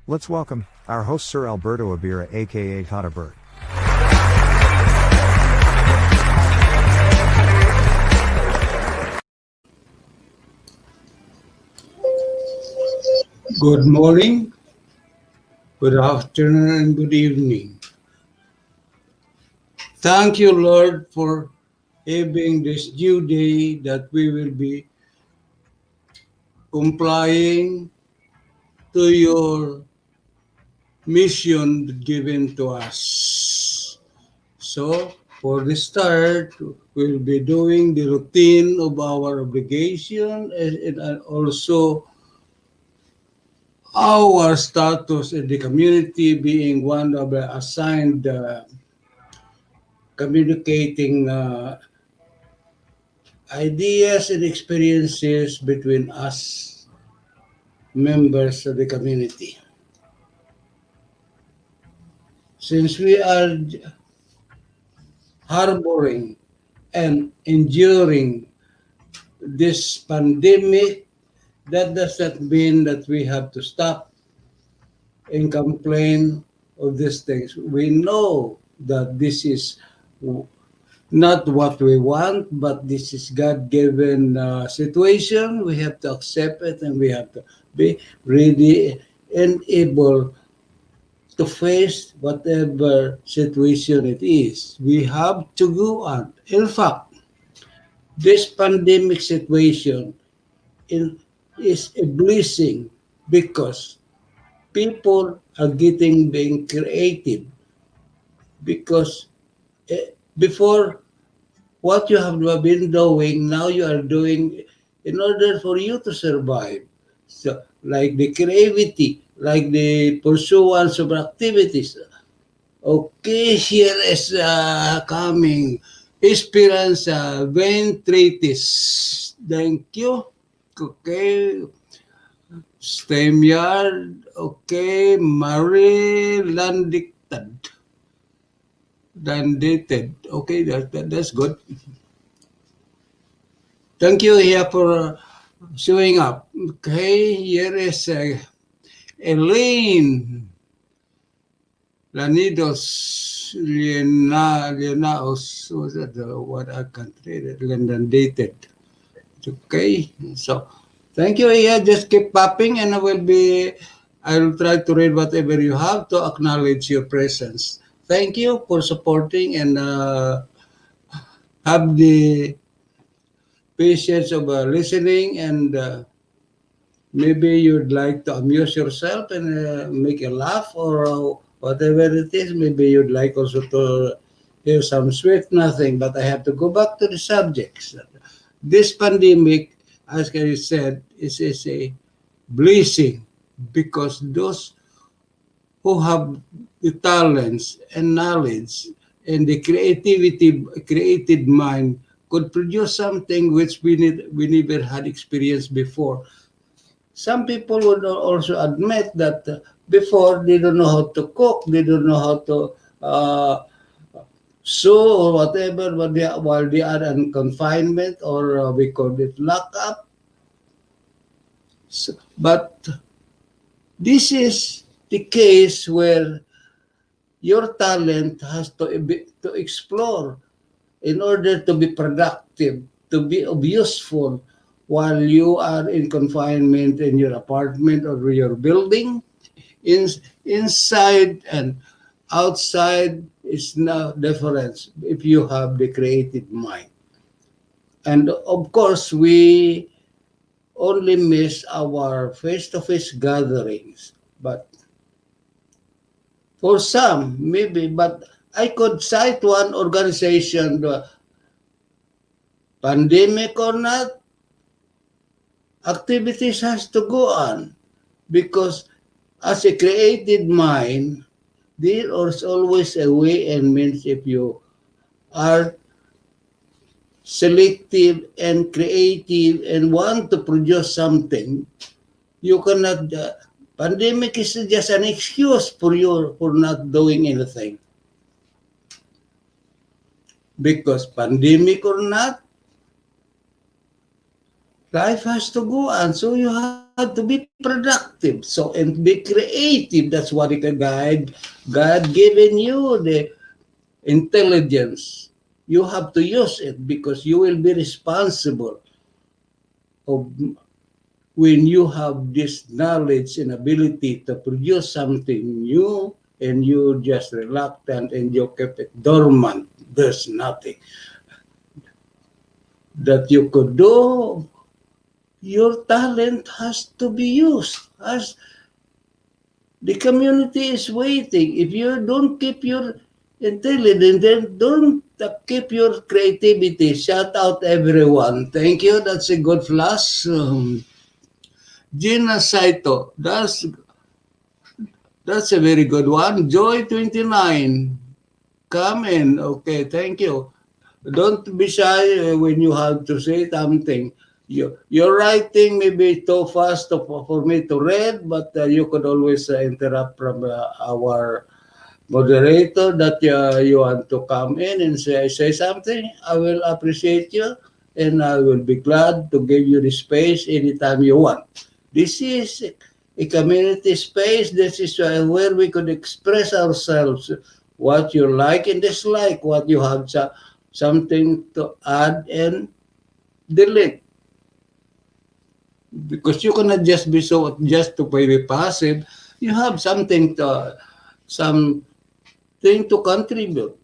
Let's welcome our host Sir Alberto Abira aka Tata Bert. Good morning, good afternoon, and good evening. Thank you, Lord, for having this new day that we will be complying to your mission given to us. So, for the start, we'll be doing the routine of our obligation and also our status in the community being one of the assigned communicating ideas and experiences between us members of the community. Since we are harboring and enduring this pandemic, that does not mean that we have to stop and complain of these things. We know that this is not what we want, but this is God-given situation. We have to accept it, and we have to be ready and able to face whatever situation it is. We have to go on. In fact, this pandemic situation is a blessing because people are being creative because before what you have been doing, now you are doing in order for you to survive. So, like the creativity, like the pursuance of activities. Okay, here is coming. Esperanza Ventritis. Thank you. Okay. STEMyard. Okay. Marie Landictad. Dandated. Okay, that's good. Thank you here for showing up. Okay, here is Elaine Lanidos Lenaos. Was that what I can read it? London dated. Okay, so thank you. Yeah, just keep popping, and I will try to read whatever you have to acknowledge your presence. Thank you for supporting and have the patience of listening, and maybe you'd like to amuse yourself and make a laugh or whatever it is. Maybe you'd like also to hear some sweet nothing, but I have to go back to the subjects. This pandemic, as I said, is a blessing because those who have the talents and knowledge and the creative mind could produce something which we never had experienced before. Some people would also admit that before they don't know how to cook, they don't know how to sew or whatever, but while they are in confinement or we call it lockup. So, but this is the case where your talent has to explore in order to be productive, to be useful while you are in confinement in your apartment or your building. Inside and outside is no difference if you have the creative mind. And of course, we only miss our face-to-face gatherings. But for some, maybe, but I could cite one organization, the pandemic or not, activities has to go on because as a creative mind, there is always a way and means if you are selective and creative and want to produce something, you cannot. Pandemic is just an excuse for you for not doing anything because pandemic or not, life has to go on. So you have to be productive. So and be creative. That's what it guide. God given you the intelligence. You have to use it because you will be responsible of when you have this knowledge and ability to produce something new and you just reluctant and you keep it dormant. There's nothing that you could do. Your talent has to be used. As the community is waiting. If you don't keep your intelligence, then don't keep your creativity. Shout out everyone. Thank you. That's a good flash. Gina Saito. That's a very good one. Joy 29. Come in. Okay, thank you. Don't be shy when you have to say something. Your writing may be too fast for me to read, but you could always interrupt from our moderator that you want to come in and say something. I will appreciate you and I will be glad to give you the space anytime you want. This is a community space. This is where we could express ourselves, what you like and dislike, what you have something to add and delete. Because you cannot just be so just to be passive. You have something to contribute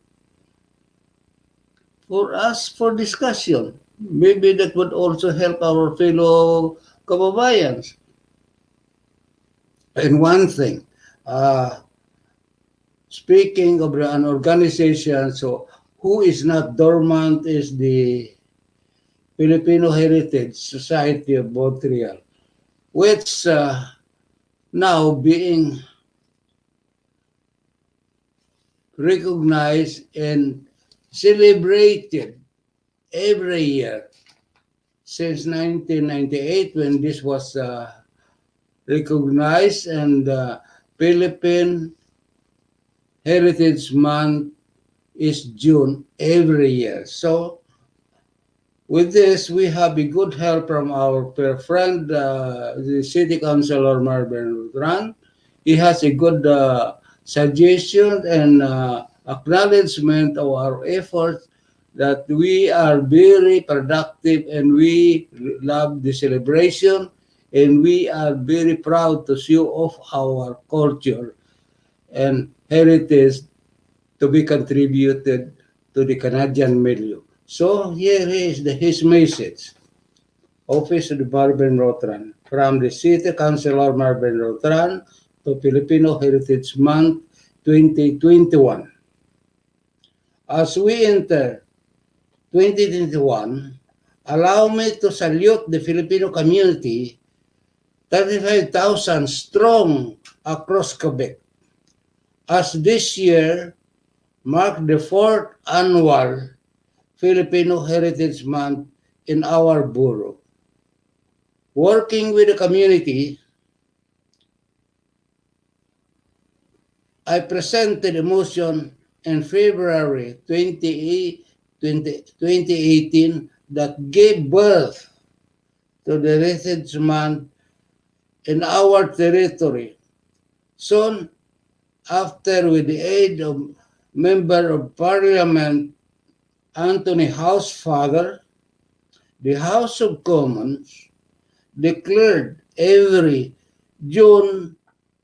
for us for discussion. Maybe that would also help our fellow kababayans. And one thing, uh, speaking of an organization, so who is not dormant is the Filipino Heritage Society of Montreal, which now being recognized and celebrated every year since 1998 when this was recognized and Philippine Heritage Month is June every year. So with this, we have a good help from our friend, the City Councilor Marvin Run. He has a good suggestion and acknowledgement of our efforts that we are very productive and we love the celebration and we are very proud to show off our culture and heritage to be contributed to the Canadian milieu. So here is his message. Office of the Marvin Rotran from the City Councilor Marvin Rotran to Filipino Heritage Month 2021. As we enter 2021, allow me to salute the Filipino community, 35,000 strong across Quebec, as this year marked the fourth annual Filipino Heritage Month in our borough. Working with the community, I presented a motion in February 2018 that gave birth to the Heritage Month in our territory. Soon after, with the aid of Member of Parliament Anthony Housefather, the House of Commons declared every June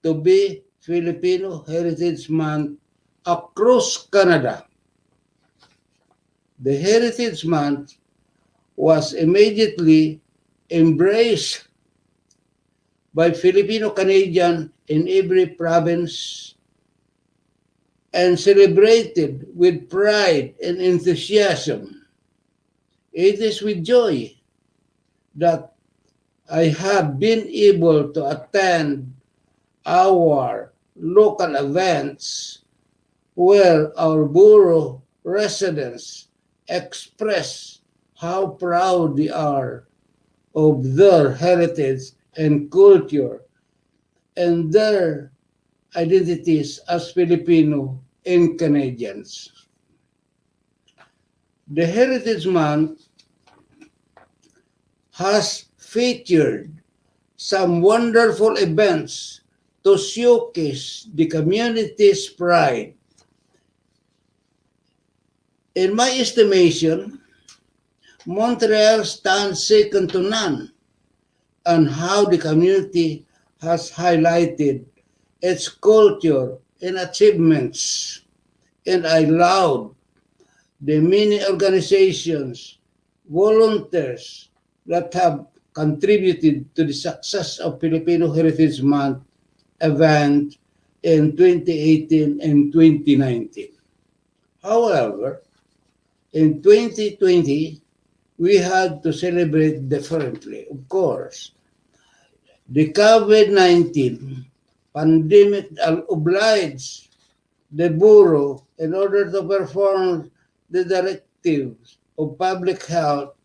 to be Filipino Heritage Month across Canada. The Heritage Month was immediately embraced by Filipino Canadian in every province and celebrated with pride and enthusiasm. It is with joy that I have been able to attend our local events where our borough residents express how proud they are of their heritage and culture and their identities as Filipino and Canadians. The Heritage Month has featured some wonderful events to showcase the community's pride. In my estimation, Montreal stands second to none on how the community has highlighted its culture and achievements. And I laud the many organizations, volunteers that have contributed to the success of Filipino Heritage Month event in 2018 and 2019. However, in 2020, we had to celebrate differently. Of course, the COVID-19 pandemic obliged the Bureau in order to perform the directives of public health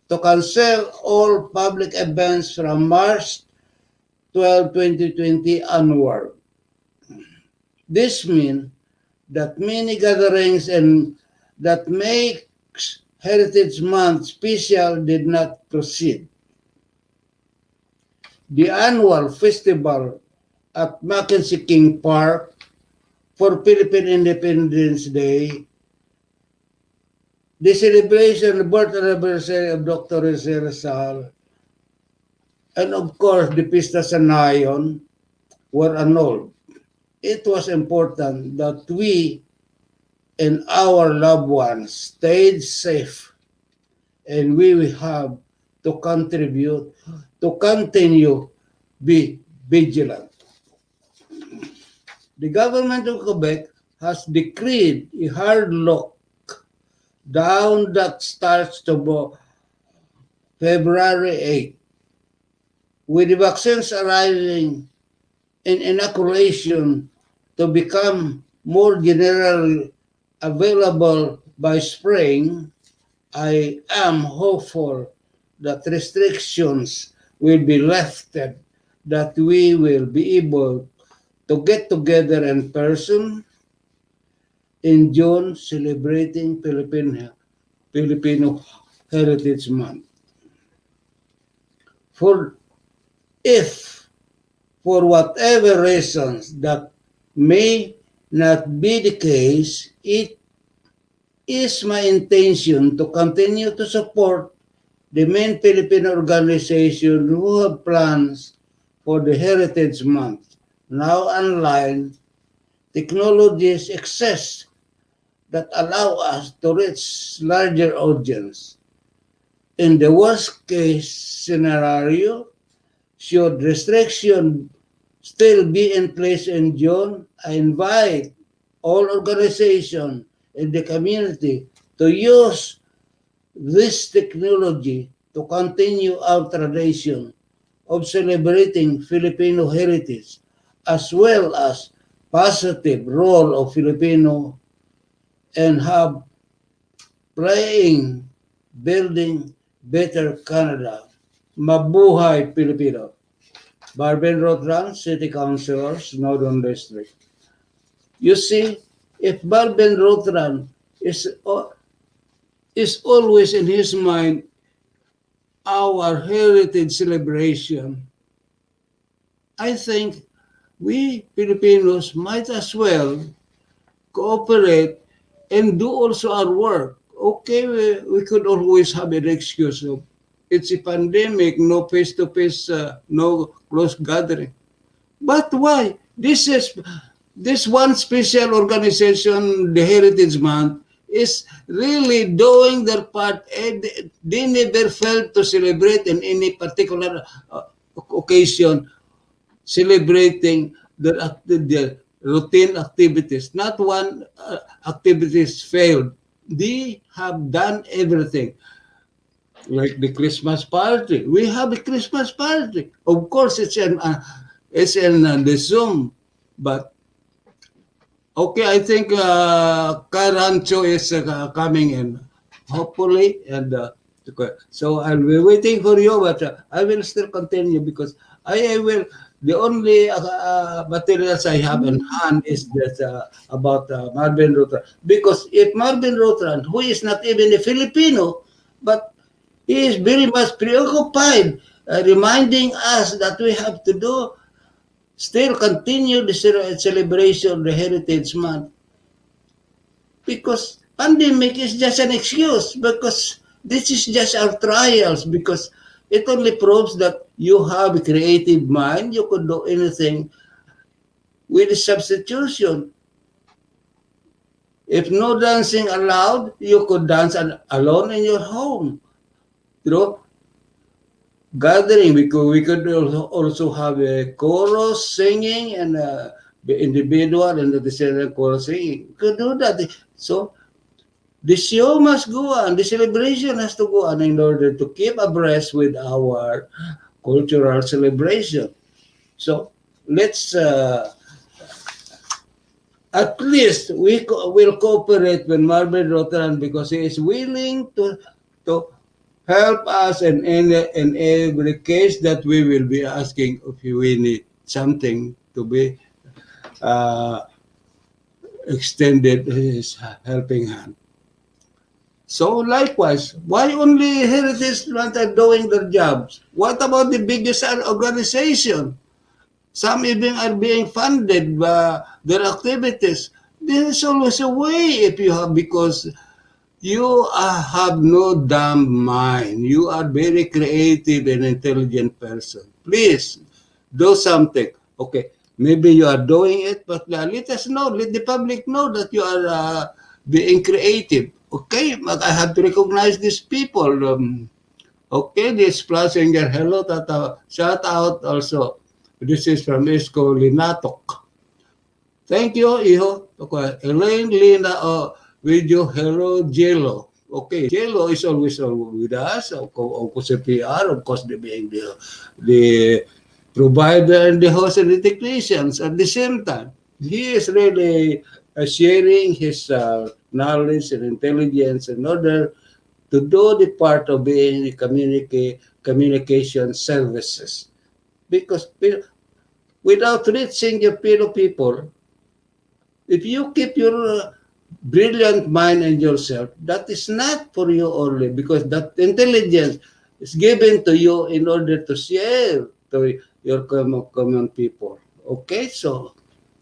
to cancel all public events from March 12, 2020 onward. This means that many gatherings and that makes Heritage Month special did not proceed. The annual festival at Mackenzie King Park for Philippine Independence Day, the celebration of the birth anniversary of Dr. Jose Rizal, and of course the Pista sa NGAYON were annulled. It was important that we and our loved ones stayed safe, and we will have to contribute to continue be vigilant. The government of Quebec has decreed a hard lockdown that starts to February 8th. With the vaccines arriving in inoculation to become more generally available by spring, I am hopeful that restrictions will be lifted, that we will be able to get together in person in June celebrating Filipino Heritage Month. For if, for whatever reasons that may not be the case, it is my intention to continue to support the main Filipino organization who have plans for the Heritage Month. Now online, technologies exist that allow us to reach larger audience. In the worst case scenario, should restriction still be in place in June, I invite all organizations in the community to use this technology to continue our tradition of celebrating Filipino heritage as well as positive role of Filipino and have playing building better Canada. Mabuhay Pilipino. Barben Rotran, City Councilors, Northern District. You see, if Barben Rotran is always in his mind our heritage celebration, I think we Filipinos might as well cooperate and do also our work. Okay, we could always have an excuse of it's a pandemic, no face-to-face, no close gathering. But why? This one special organization, the Heritage Month, is really doing their part, and they never fail to celebrate in any particular occasion, celebrating their routine activities. Not one activities failed. They have done everything. Like the Christmas party. We have a Christmas party. Of course, it's in the Zoom, but okay, I think Carancho is coming in, hopefully, and so I'll be waiting for you, but I will still continue because I will. The only materials I have in hand is just about Marvin Rotran. Because if Marvin Rotran, who is not even a Filipino, but he is very much preoccupied, reminding us that we have to do still continue the celebration of the Heritage Month because pandemic is just an excuse because this is just our trials because it only proves that you have a creative mind. You could do anything with substitution. If no dancing allowed, you could dance alone in your home. You know, gathering. We could also have a chorus singing and the individual and the descendant chorus singing. We could do that. So the show must go on. The celebration has to go on in order to keep abreast with our cultural celebration. So let's at least will cooperate with Marvin Roteran because he is willing to help us in every case that we will be asking if we need something to be uh, extended his helping hand. So likewise, why only heritage not are doing their jobs? What about the biggest organization? Some even are being funded by their activities. There is always a way if you have because you have no dumb mind. You are very creative and intelligent person. Please do something. Okay, maybe you are doing it, but let us know. Let the public know that you are being creative. Okay, but I have to recognize these people. Okay, this plus singer. Hello, Tata. Shout out also. This is from Isko Linatok. Thank you, Iho. Okay. Elaine, Lina, with you, hello, Jello. Okay, Jello is always with us. Of course, the PR, of course, being the provider and the host and the technicians at the same time. He is really sharing his knowledge and intelligence in order to do the part of being the communication services. Because without reaching your fellow people, if you keep your brilliant mind and yourself, that is not for you only because that intelligence is given to you in order to share to your common people. Okay, so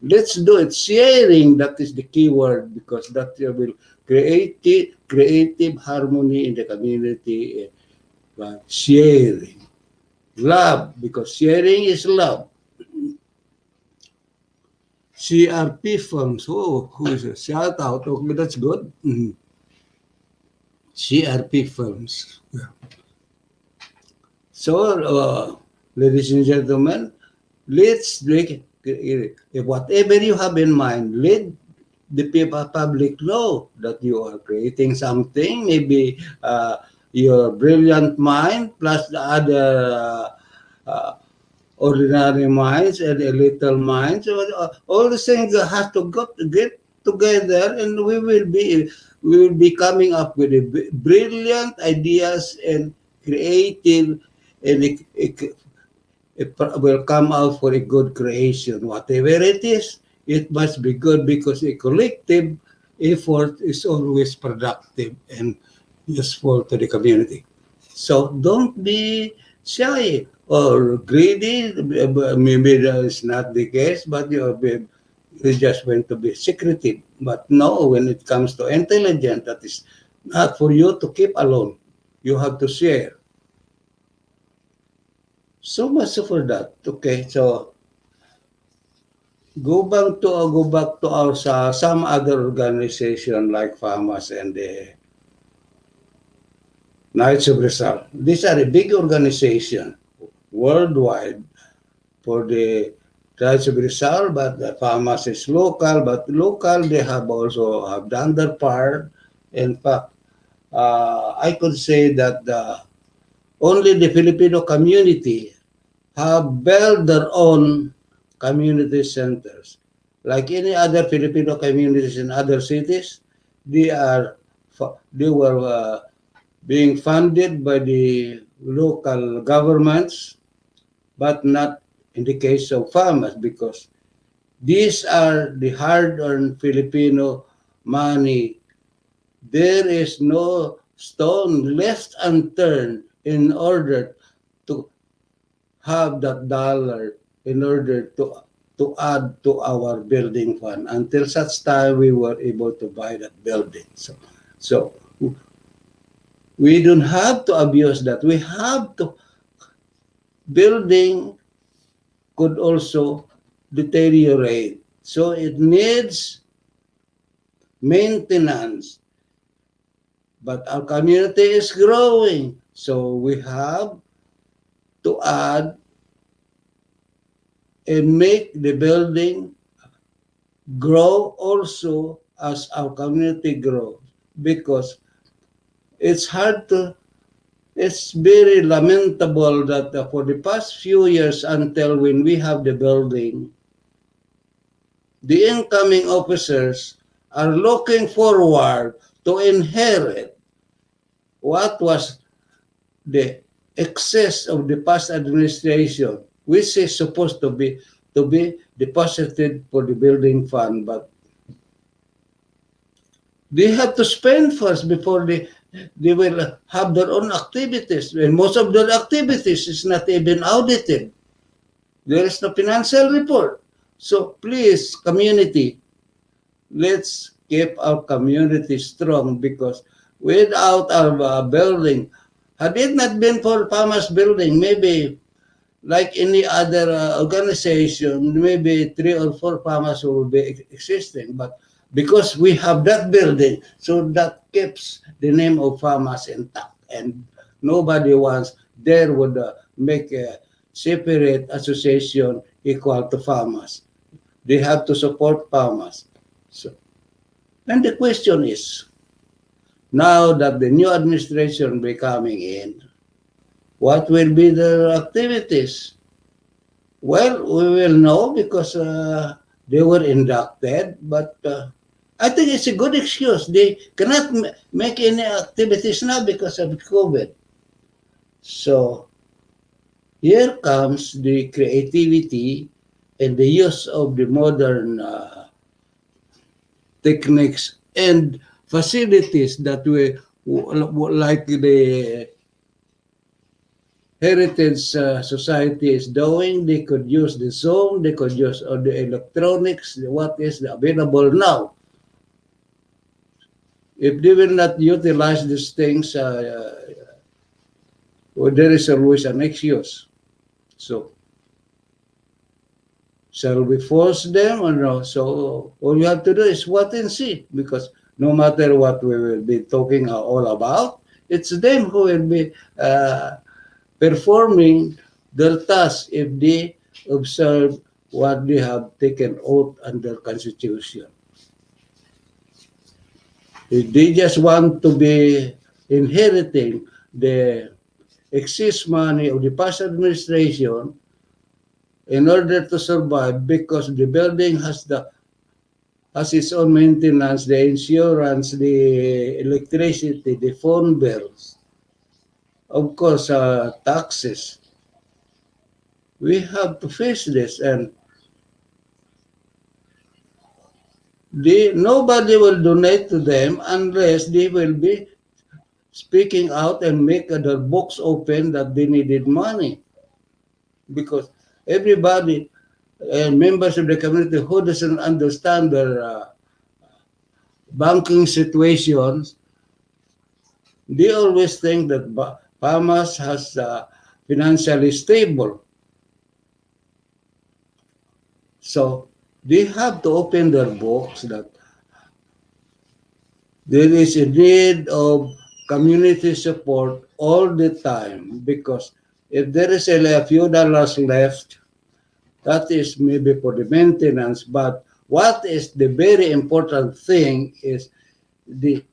let's do it. Sharing, that is the key word because that will create creative harmony in the community. Sharing. Love, because sharing is love. CRP firms. Oh, who is it? Shout out. Okay, that's good. CRP firms. Yeah. So, ladies and gentlemen, let's make whatever you have in mind, let the people public know that you are creating something. Maybe your brilliant mind plus the other uh, ordinary minds and a little minds. So, all the things that have to get together, and we will be coming up with brilliant ideas and creative, and it will come out for a good creation. Whatever it is, it must be good because a collective effort is always productive and useful to the community. So don't be shy or greedy. Maybe that is not the case, but you just want to be secretive. But no, when it comes to intelligence, that is not for you to keep alone. You have to share. So much for that. Okay, so go back to our some other organization like FAMAS and the Knights of Rizal. These are a big organization worldwide for the Knights of Rizal, but the FAMAS is local. But local, they have also have done their part. In fact, I could say that only the Filipino community have built their own community centers. Like any other Filipino communities in other cities, they are they were being funded by the local governments, but not in the case of farmers because these are the hard-earned Filipino money. There is no stone left unturned in order to have that dollar in order to add to our building fund until such time we were able to buy that building. So we don't have to abuse that. We have to building could also deteriorate. So it needs maintenance. But our community is growing. So we have to add and make the building grow also as our community grows. Because it's hard to, it's very lamentable that for the past few years until when we have the building, the incoming officers are looking forward to inherit what was the excess of the past administration, which is supposed to be deposited for the building fund, but they have to spend first before they will have their own activities. And most of their activities is not even audited. There is no financial report. So please, community, let's keep our community strong because without our building, had it not been for Farmers Building, maybe like any other organization, maybe 3 or 4 farmers will be existing. But because we have that building, so that keeps the name of farmers intact. And nobody wants, there would make a separate association equal to farmers. They have to support farmers. So, and the question is, now that the new administration will be coming in, what will be their activities? Well, we will know because they were inducted, but I think it's a good excuse. They cannot make any activities now because of COVID. So here comes the creativity and the use of the modern techniques and facilities that we like the Heritage Society is doing. They could use the Zoom, they could use the electronics, what is available now. If they will not utilize these things, well, there is always an excuse. So, shall we force them or no? So, all you have to do is watch and see because no matter what we will be talking all about, it's them who will be performing their task if they observe what they have taken oath under Constitution. If they just want to be inheriting the excess money of the past administration in order to survive because the building has its own maintenance, the insurance, the electricity, the phone bills, of course, taxes. We have to face this and nobody will donate to them unless they will be speaking out and make their books open that they needed money. Because everybody and members of the community who doesn't understand their banking situations, they always think that Bahamas has financially stable. So they have to open their books that there is a need of community support all the time, because if there is a few dollars left, that is maybe for the maintenance. But what is the very important thing is the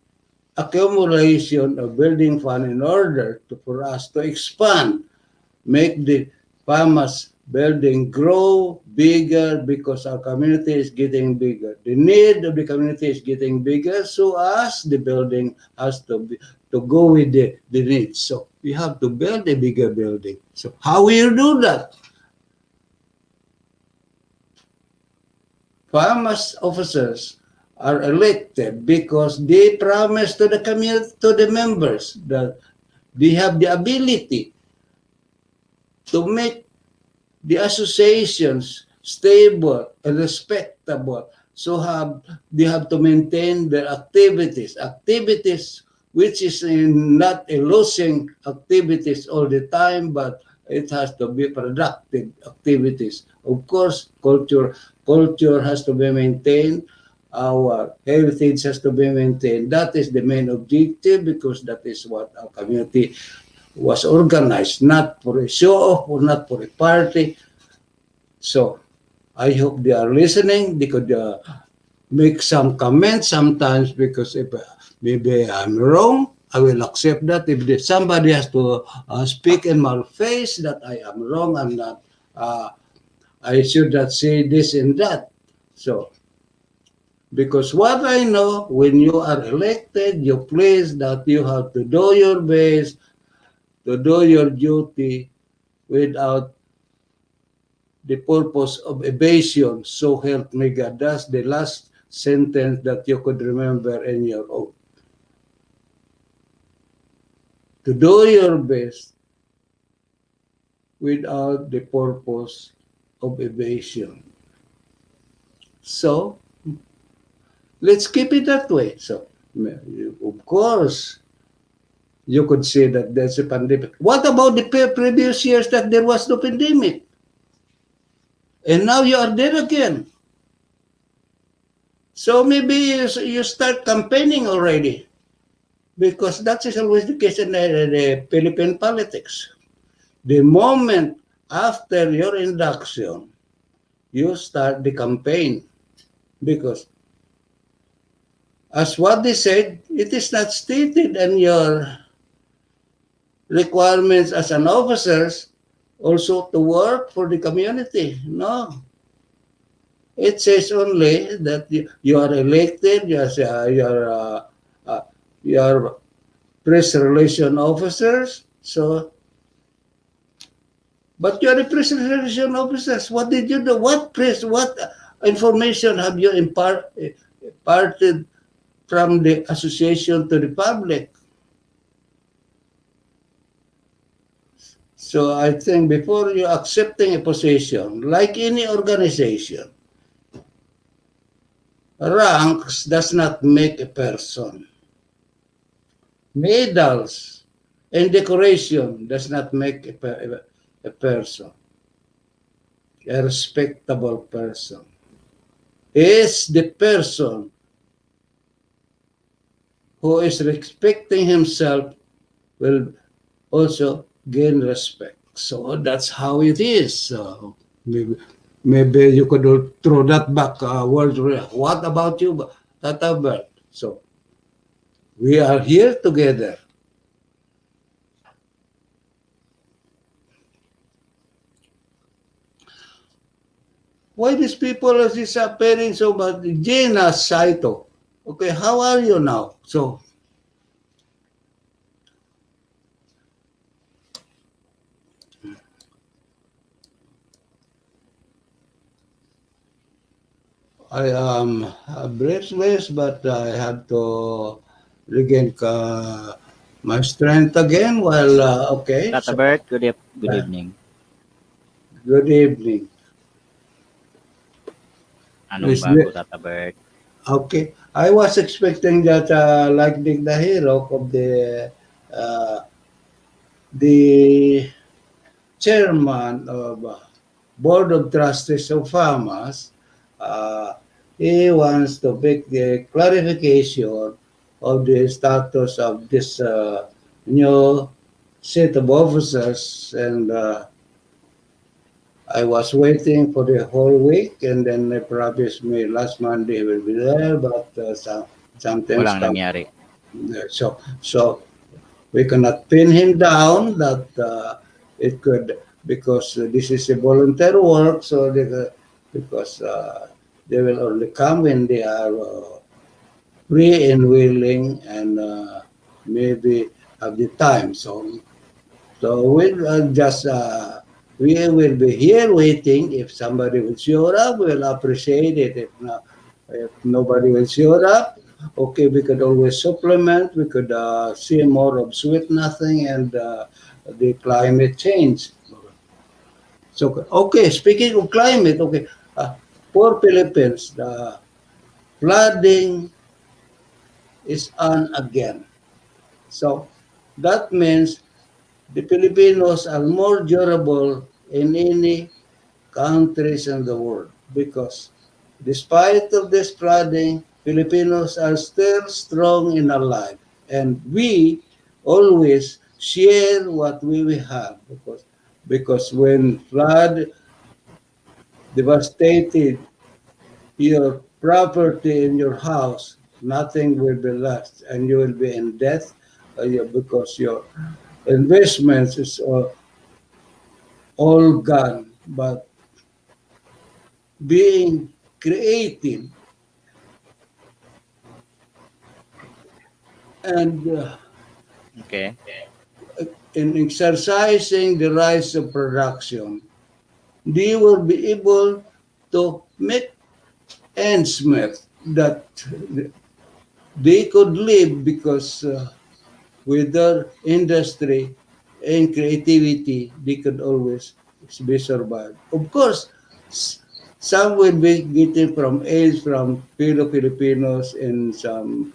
accumulation of building fund in order for us to expand, make the farmers building grow bigger, because our community is getting bigger. The need of the community is getting bigger, so as the building has to be to go with the needs. So we have to build a bigger building. So how will you do that? Farmers officers are elected because they promise to the community, to the members, that they have the ability to make the associations stable and respectable. So they have to maintain their activities which is not a losing activities all the time, but it has to be productive activities. Of course, culture has to be maintained. Our heritage has to be maintained. That is the main objective, because that is what our community was organized, not for a show off or not for a party. So I hope they are listening. They could make some comments sometimes, because if maybe I'm wrong, I will accept that. If somebody has to speak in my face that I am wrong, I'm not, I should not say this and that. So, because what I know, when you are elected, you please that you have to do your best, to do your duty without the purpose of evasion. So help me God. That's the last sentence that you could remember in your oath. To do your best without the purpose of evasion. So let's keep it that way. So of course, you could say that there's a pandemic. What about the previous years that there was no pandemic? And now you are there again. So maybe you start campaigning already, because that is always the case in the Philippine politics. The moment after your induction, you start the campaign, because as what they said, it is not stated in your requirements as an officer also to work for the community. No. It says only that you are elected, uh, you are press relation officers. So, but you are a press relation officers. What did you do? What information have you imparted from the association to the public? So I think before you accepting a position, like any organization, ranks does not make a person. Medals and decoration does not make a person a respectable person. Is the person who is respecting himself will also gain respect. So that's how it is. So maybe you could throw that back. What about you, Tata Bert? So we are here together. Why these people are disappearing so much? Gina Saito. Okay, how are you now? So I am breathless, but I have to regain my strength again. Well, okay. Tata So, Bert, good uh, evening. good evening. Anong Is bago, the, Tata Bert? okay. I was expecting that, like the hero of uh, the chairman of Board of Trustees of Farmers, uh, he wants to make the clarification of the status of this new set of officers, and I was waiting for the whole week, and then they promised me last Monday he will be there, but some things Walang come. nangyari. So we cannot pin him down that it could, because this is a volunteer work, so because they will only come when they are free and willing, and maybe have the time. So we'll just we will be here waiting. If somebody will show up, we'll appreciate it. If nobody will show up, okay, we could always supplement. We could see more of sweet nothing and the climate change. So okay, speaking of climate, okay, for Philippines, the flooding is on again. So that means the Filipinos are more durable in any countries in the world, because despite of this flooding, Filipinos are still strong and alive, and we always share what we have, because when flood devastated your property in your house, nothing will be left, and you will be in debt because your investments is all gone. But being creative and Okay. in exercising the rights of production, they will be able to make ends meet, that they could live, because with their industry and creativity, they could always be survived. Of course, some will be getting from aid from Filipinos and some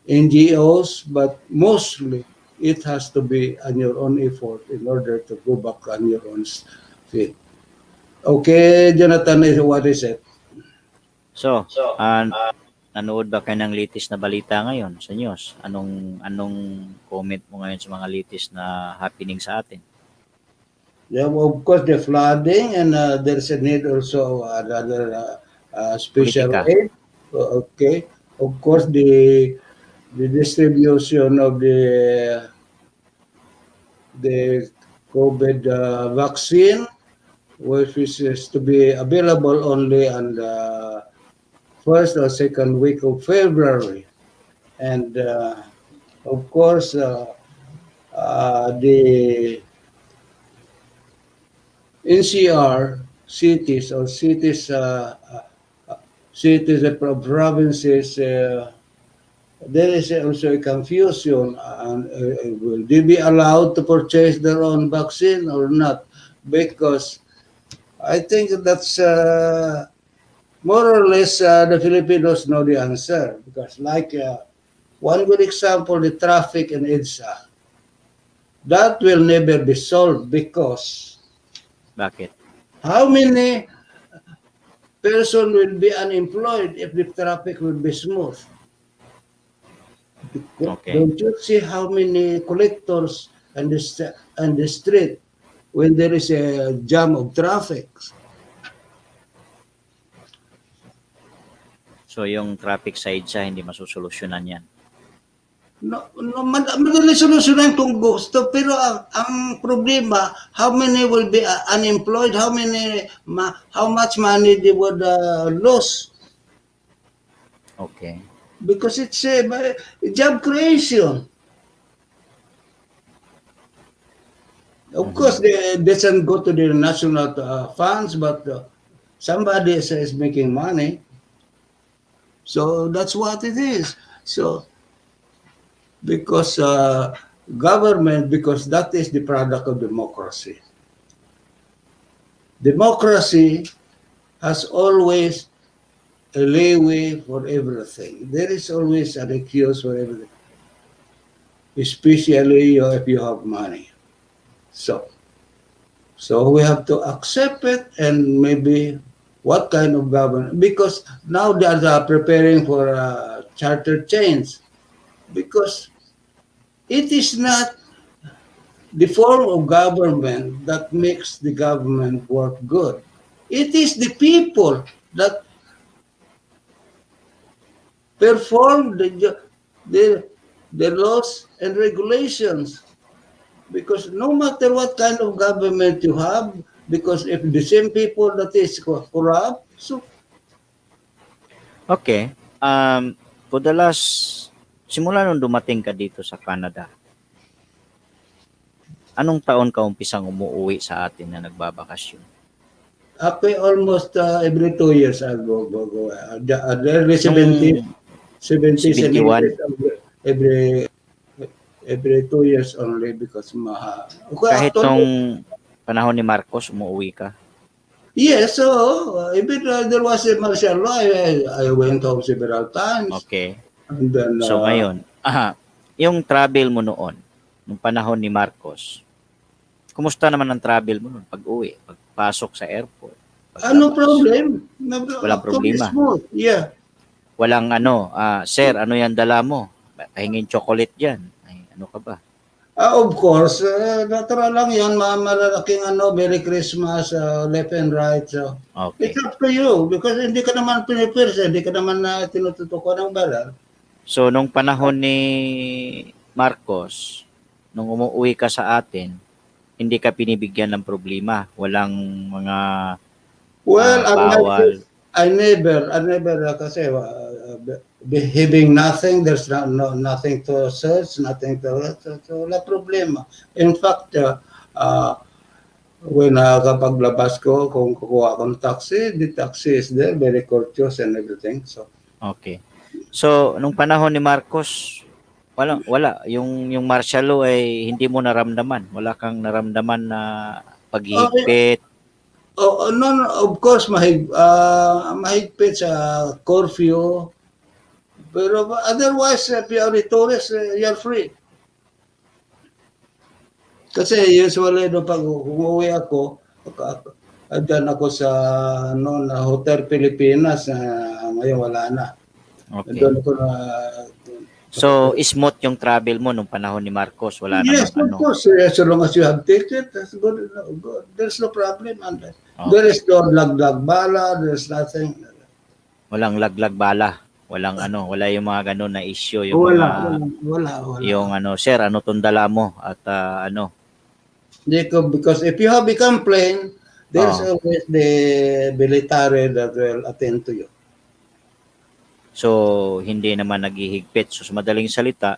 NGOs, but mostly it has to be on your own effort in order to go back on your own feet. Okay, Jonathan, what is it? So, ah, nanood ba kayo ng latest na balita ngayon sa news? Anong comment mo ngayon sa mga latest na happening sa atin? Yeah, well, of course, the flooding, and there's a need also another special Politika. aid. Okay, of course, the distribution of the COVID vaccine, which is to be available only on the first or second week of February, and of course, the NCR cities, or cities and provinces, there is also a confusion. Will they be allowed to purchase their own vaccine or not? Because I think that's more or less the Filipinos know the answer. Because, like one good example, the traffic in EDSA, that will never be solved, because Bakit? how many person will be unemployed if the traffic will be smooth? Okay. Don't you see how many collectors on the street when there is a jam of traffic? So, yung traffic side siya, hindi masusolusyonan yan. No, no, madali solusyonan kung gusto, pero ang problema, how many will be unemployed? How much money they would lose? Okay. Because it's a job creation. Of course, Mhm. they doesn't go to the national funds, but somebody is making money. So that's what it is. So because government, because that is the product of democracy. Democracy has always a leeway for everything. There is always an excuse for everything, especially if you have money. So, so we have to accept it, and maybe What kind of government? Because now they are preparing for charter change. Because it is not the form of government that makes the government work good. It is the people that perform the, the laws and regulations. Because no matter what kind of government you have, because if the same people that is corrupt, so Okay. For the last, simula nung dumating ka dito sa Canada, anong taon ka umpisang umuuwi sa atin na nagbabakasyon? ako almost every 2 years I go. Every Nung 70s and 71, 80s, every every 2 years only because okay, kahit actually, nung panahon ni Marcos, umuuwi ka? yes, so even there was a martial law, I went home several times. Okay. And then, So ngayon, yung travel mo noon, nung panahon ni Marcos, kumusta naman ang travel mo noon pag-uwi, pagpasok sa airport, no paglabas? problem. No, Walang actually problema. smooth. Yeah. Walang sir, ano yan dala mo? Pahingin chocolate dyan. Ay, ano ka ba? Of course, natural lang yan, malalaking Merry Christmas, left and right. So, it's Okay. up to you because hindi ka naman pinipirsa, hindi ka naman tinututukan ng baral. So, nung panahon ni Marcos, nung umuwi ka sa atin, hindi ka pinibigyan ng problema. Walang mga Well, bawal. I never, kasi behaving nothing, there's nothing to search, nothing to, so wala problema. In fact, when kapaglabas ko, kung kukuha ko ng taxi, the taxi is there, very courteous and everything. So, Okay. So, nung panahon ni Marcos, wala. Yung martial law ay hindi mo naramdaman. Wala kang naramdaman na paghihigpit. no, of course, mahigpit sa curfew. Pero otherwise, if you are a tourist, you're free. Kasi usually, pag umuwi ako, dyan ako sa na Hotel Pilipinas, ngayon wala na. Okay. Doon ako na... So, smooth yung travel mo nung panahon ni Marcos. Wala Yes, namang of course. So long as you have ticket, that's good. No, good. There's no problem. Okay. There is no laglag bala. There's nothing. Walang laglag bala. Wala yung mga ganun na issue, yung Wala. yung sir, ano tong dala mo at Because if you have a complaint, there's always the military that will attend to you. So, hindi naman naghihigpit. So, sa madaling salita,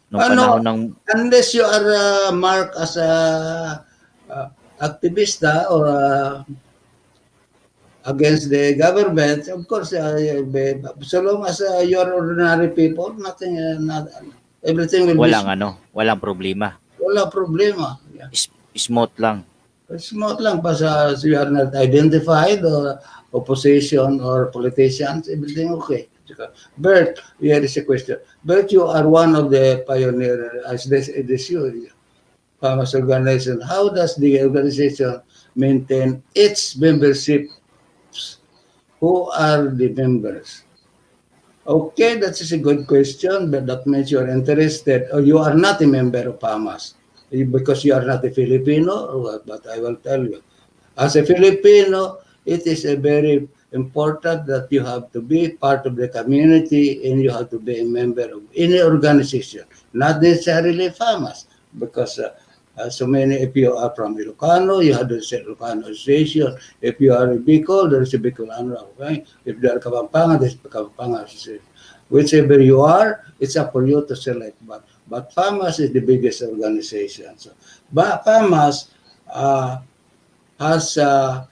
nung panahon ng... Unless you are marked as a activista or against the government, of course, so long as you are ordinary people, nothing, everything will walang problema. Wala problema. Yeah. Smooth lang. Smooth lang, basta you are not identified or opposition or politicians, everything okay. Bert, here is a question. Bert, you are one of the pioneers as this you, farmers organization. How does the organization maintain its membership? Who are the members? Okay, that is a good question, but that means you are interested or you are not a member of PAMAS because you are not a Filipino, but I will tell you. As a Filipino, it is a very important that you have to be part of the community and you have to be a member of any organization, not necessarily FAMAS, because so many, if you are from Ilocano, you have the Ilocano Association. If you are a Bicol, there is a Bicolano. Okay? If you are Kapampangan, there is a Kapampangan Association. Whichever you are, it's up for you to select. But FAMAS is the biggest organization. So, but FAMAS has a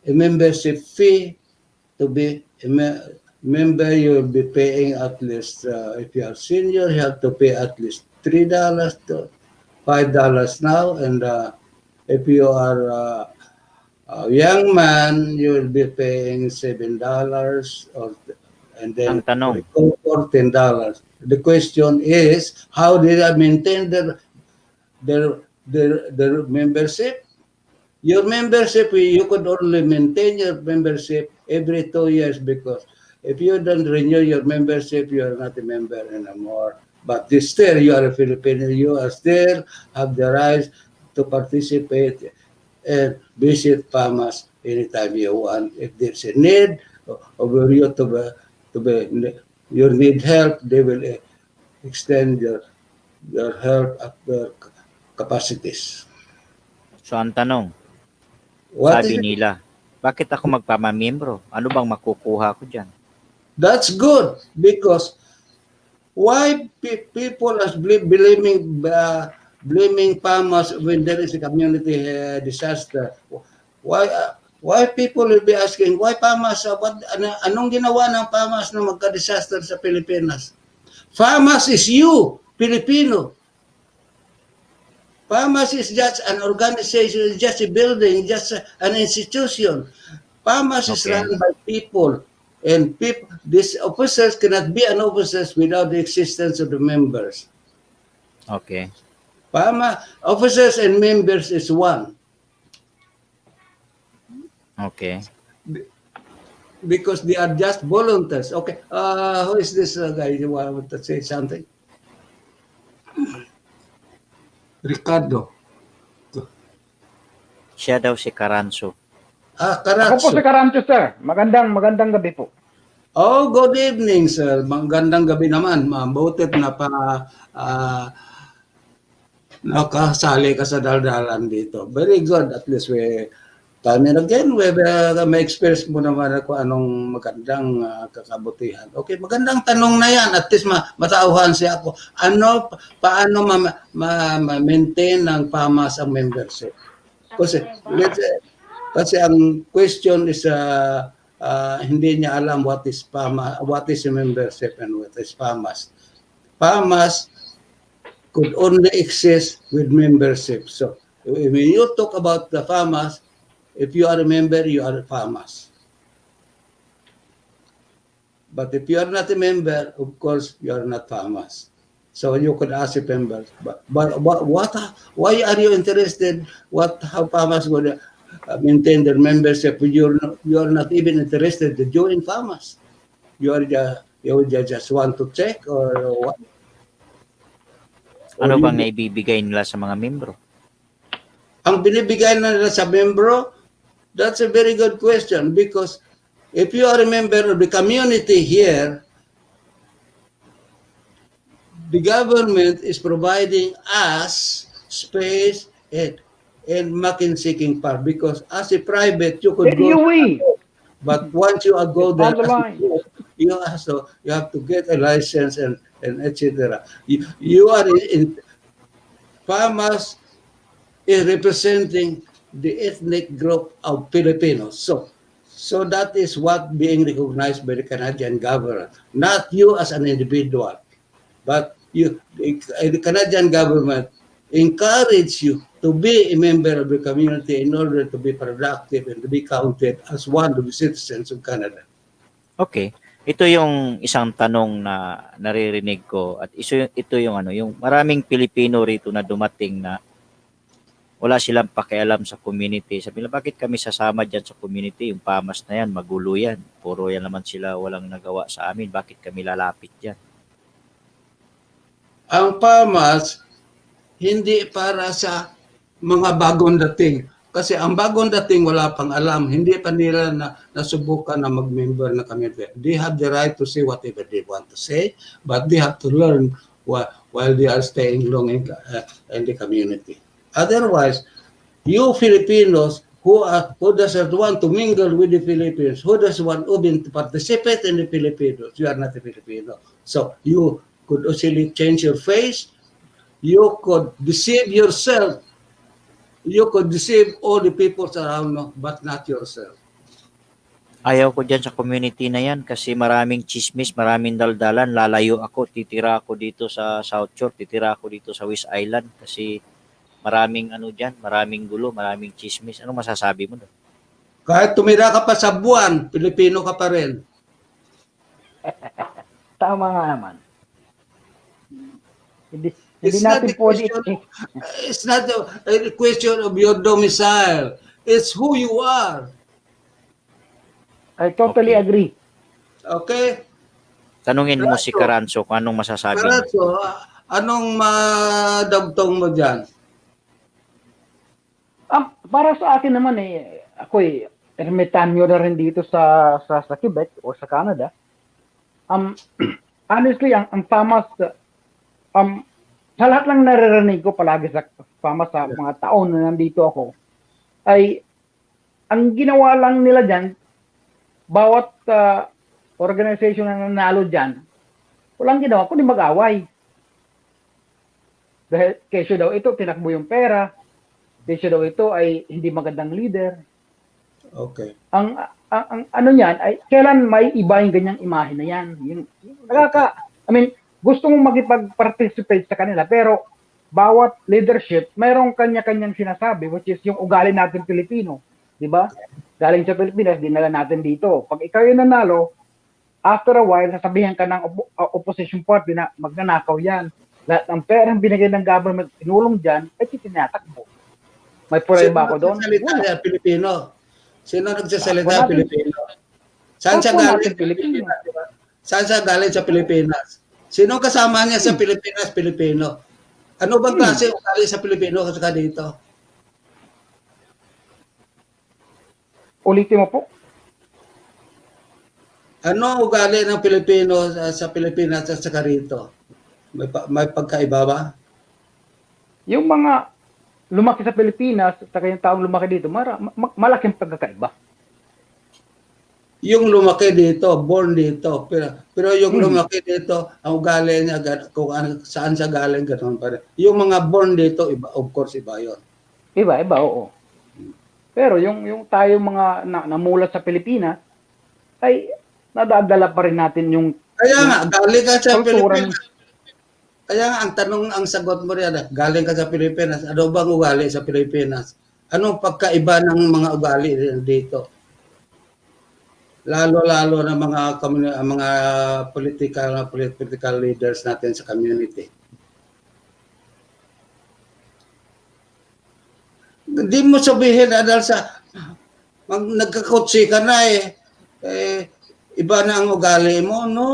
membership fee. To be a member, you will be paying at least, if you are senior, you have to pay at least $3 to $5 now. And if you are a young man, you will be paying $7 and then Ang tanong, $14. The question is, how did I maintain their membership? Your membership, you could only maintain your membership every 2 years because if you don't renew your membership, you are not a member anymore. But still, you are a Filipino. You are still have the right to participate and visit PAMAS anytime you want. If there's a need of you to be, you need help, they will extend your help at their capacities. So ang tanong, What is sabi it? nila, bakit ako magpamamiyembro? Ano bang makukuha ko diyan? That's good because why people are blaming farmers when there is a community disaster? Why people will be asking why farmers? Anong ginawa ng farmers na magka-disaster sa Pilipinas? Farmers is you, Filipino. Farmers is just an organization, just a building, just an institution. Farmers is Okay. run by people, and these officers cannot be an officers without the existence of the members. Okay. Officers and members is one Okay. because they are just volunteers. Okay, who is this guy? You want to say something? Ricardo. Siya daw si Karanso. Ako po Karatso. si Karancho, sir. Magandang gabi po. Oh, good evening, sir. Magandang gabi naman, ma'am. Butit na nakasali ka sa daldalan dito. Very good. At least time and again, may experience mo naman ako anong magandang kakabutihan. Okay, magandang tanong na yan. At least matauhan siya ako. Paano ma-maintain ng PAMAS ang membership? Kasi ang question is hindi niya alam what is PAMAS, what is a membership and what is PAMAS. PAMAS could only exist with membership. So when you talk about the PAMAS, if you are a member, you are a PAMAS. But if you are not a member, of course, you are not PAMAS. So you could ask a member, but why are you interested? How PAMAS would maintain their membership? You are not even interested to join PAMAS. You just want to check or what? Ano Or bang naibibigay nila sa mga membro? Ang binibigay na nila sa membro, that's a very good question because if you are a member of the community here, the government is providing us space and makin-seeking part because as a private, you could go, AUE. but once you go It's there, on the line. you have to get a license and etc. You are in farmers is representing the ethnic group of Filipinos. So that is what being recognized by the Canadian government, not you as an individual, but the Canadian government encourage you to be a member of the community in order to be productive and to be counted as one of the citizens of Canada. Okay. Ito yung isang tanong na naririnig ko at ito yung yung maraming Pilipino rito na dumating na wala silang pakialam sa community. Sabi nila, bakit kami sasama dyan sa community? Yung PAMAS na yan, magulo yan. Puro yan naman sila walang nagawa sa amin. Bakit kami lalapit dyan? Ang PAMAS, hindi para sa mga bagong dating. Kasi ang bagong dating wala pang alam. Hindi pa nila nasubukan na mag-member na community. They have the right to say whatever they want to say, but they have to learn while they are staying long in the community. Otherwise, you Filipinos who doesn't want to mingle with the Filipinos, who doesn't want to participate in the Filipinos, you are not a Filipino. So you could easily change your face, you could deceive yourself, you could deceive all the people around you, but not yourself. Ayaw ko dyan sa community na yan kasi maraming chismis, maraming daldalan. Lalayo ako, titira ako dito sa South Shore, titira ako dito sa West Island kasi maraming dyan, maraming gulo, maraming chismis. Ano masasabi mo doon? Kahit tumira ka pa sa buwan, Pilipino ka pa rin. Tama nga naman. Hindi It's not natin the pwede. question. It's not a question of your domicile. It's who you are. I totally Okay. agree. Okay? Tanungin mo si Karanso, Karanso kung anong masasabi niya. Karanso, anong madagtong mo dyan? Para sa akin naman ako ermitanyo na rin dito sa Quebec o sa Canada. Honestly, ang FAMAS, sa lahat lang naririnig ko palagi sa FAMAS sa mga taon na nandito ako, ay ang ginawa lang nila dyan, bawat organization na nanalo dyan, walang ginawa kundi mag-away. Dahil kesyo daw ito, tinakbo yung pera, kesyo daw ito ay hindi magandang leader. Okay. Ang ano niyan ay kailan may iba yung ganyang imahe na yan. Gusto mong makipag-participate sa kanila pero bawat leadership mayroong kanya-kanyang sinasabi which is yung ugali natin Pilipino, di ba? Galing sa Pilipinas, dinala natin dito. Pag ikaw yung nanalo, after a while, sasabihan ka ng opposition party na magnanakaw yan. Lahat ng perang binigay ng government, tinulong dyan, ay tinatakbo. May problema ako doon? Sino nagsasalita niya? Pilipino. Sino nagsasalita? Pilipino. Saan siya Kapwa galing? natin Pilipino. Saan siya galing sa Pilipinas? Sino kasama niya sa Pilipinas? Pilipino. Ano bang klase ugali sa Pilipino kasi dito? Ulitin mo po. Ano ugali ng Pilipino sa Pilipinas at saka rito? May pagkaiba ba? Yung mga lumaki sa Pilipinas at yung taong lumaki dito, malaking pagkakaiba. Yung lumaki dito, born dito, pero yung lumaki dito, ang ugali niya, kung saan siya galing, ganoon pa rin. Yung mga born dito, iba, of course, iba yun. Iba, oo. Pero yung tayo mga namulat sa Pilipinas, ay nadadala pa rin natin yung Kaya nga, galing ka sa kultura Pilipinas. Kaya nga, ang sagot mo rin, galing ka sa Pilipinas, ano bang ugali sa Pilipinas? Anong pagkaiba ng mga ugali dito? Lalo-lalo na mga political leaders natin sa community. Hindi mo sabihin dahil sa nagkakotse ka na iba na ang ugali mo. No,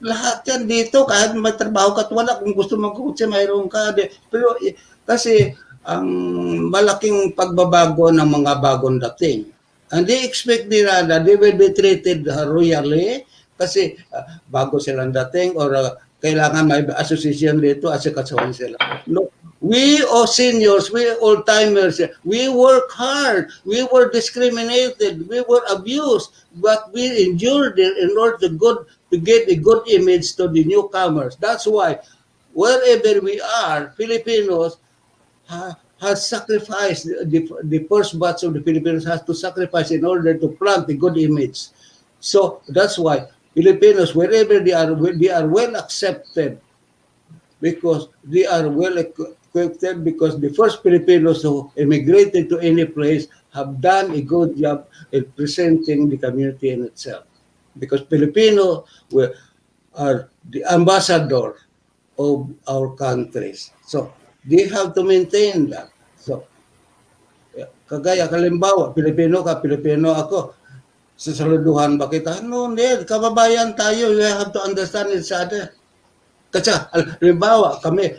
lahat yan dito kahit may trabaho ka at wala kung gusto magkotse mayroon ka. Pero kasi ang malaking pagbabago ng mga bagong dating. And they expect nila na they will be treated royally kasi bago silang dating or kailangan may association dito at sikasuhan sila. No, we seniors, we old-timers, we work hard, we were discriminated, we were abused, but we endured it in order to get a good image to the newcomers. That's why wherever we are, Filipinos has sacrificed, the first batch of the Filipinos has to sacrifice in order to plant a good image. So that's why Filipinos, wherever they are well accepted because they are well accepted because the first Filipinos who immigrated to any place have done a good job in presenting the community in itself. Because Filipino are the ambassador of our countries. So they have to maintain that. So, kagaya, kalimbawa, Pilipino ka, Pilipino ako, sasaluduhan ba kita? No, hindi, kababayan tayo, we have to understand each other. Kasi, halimbawa, kami,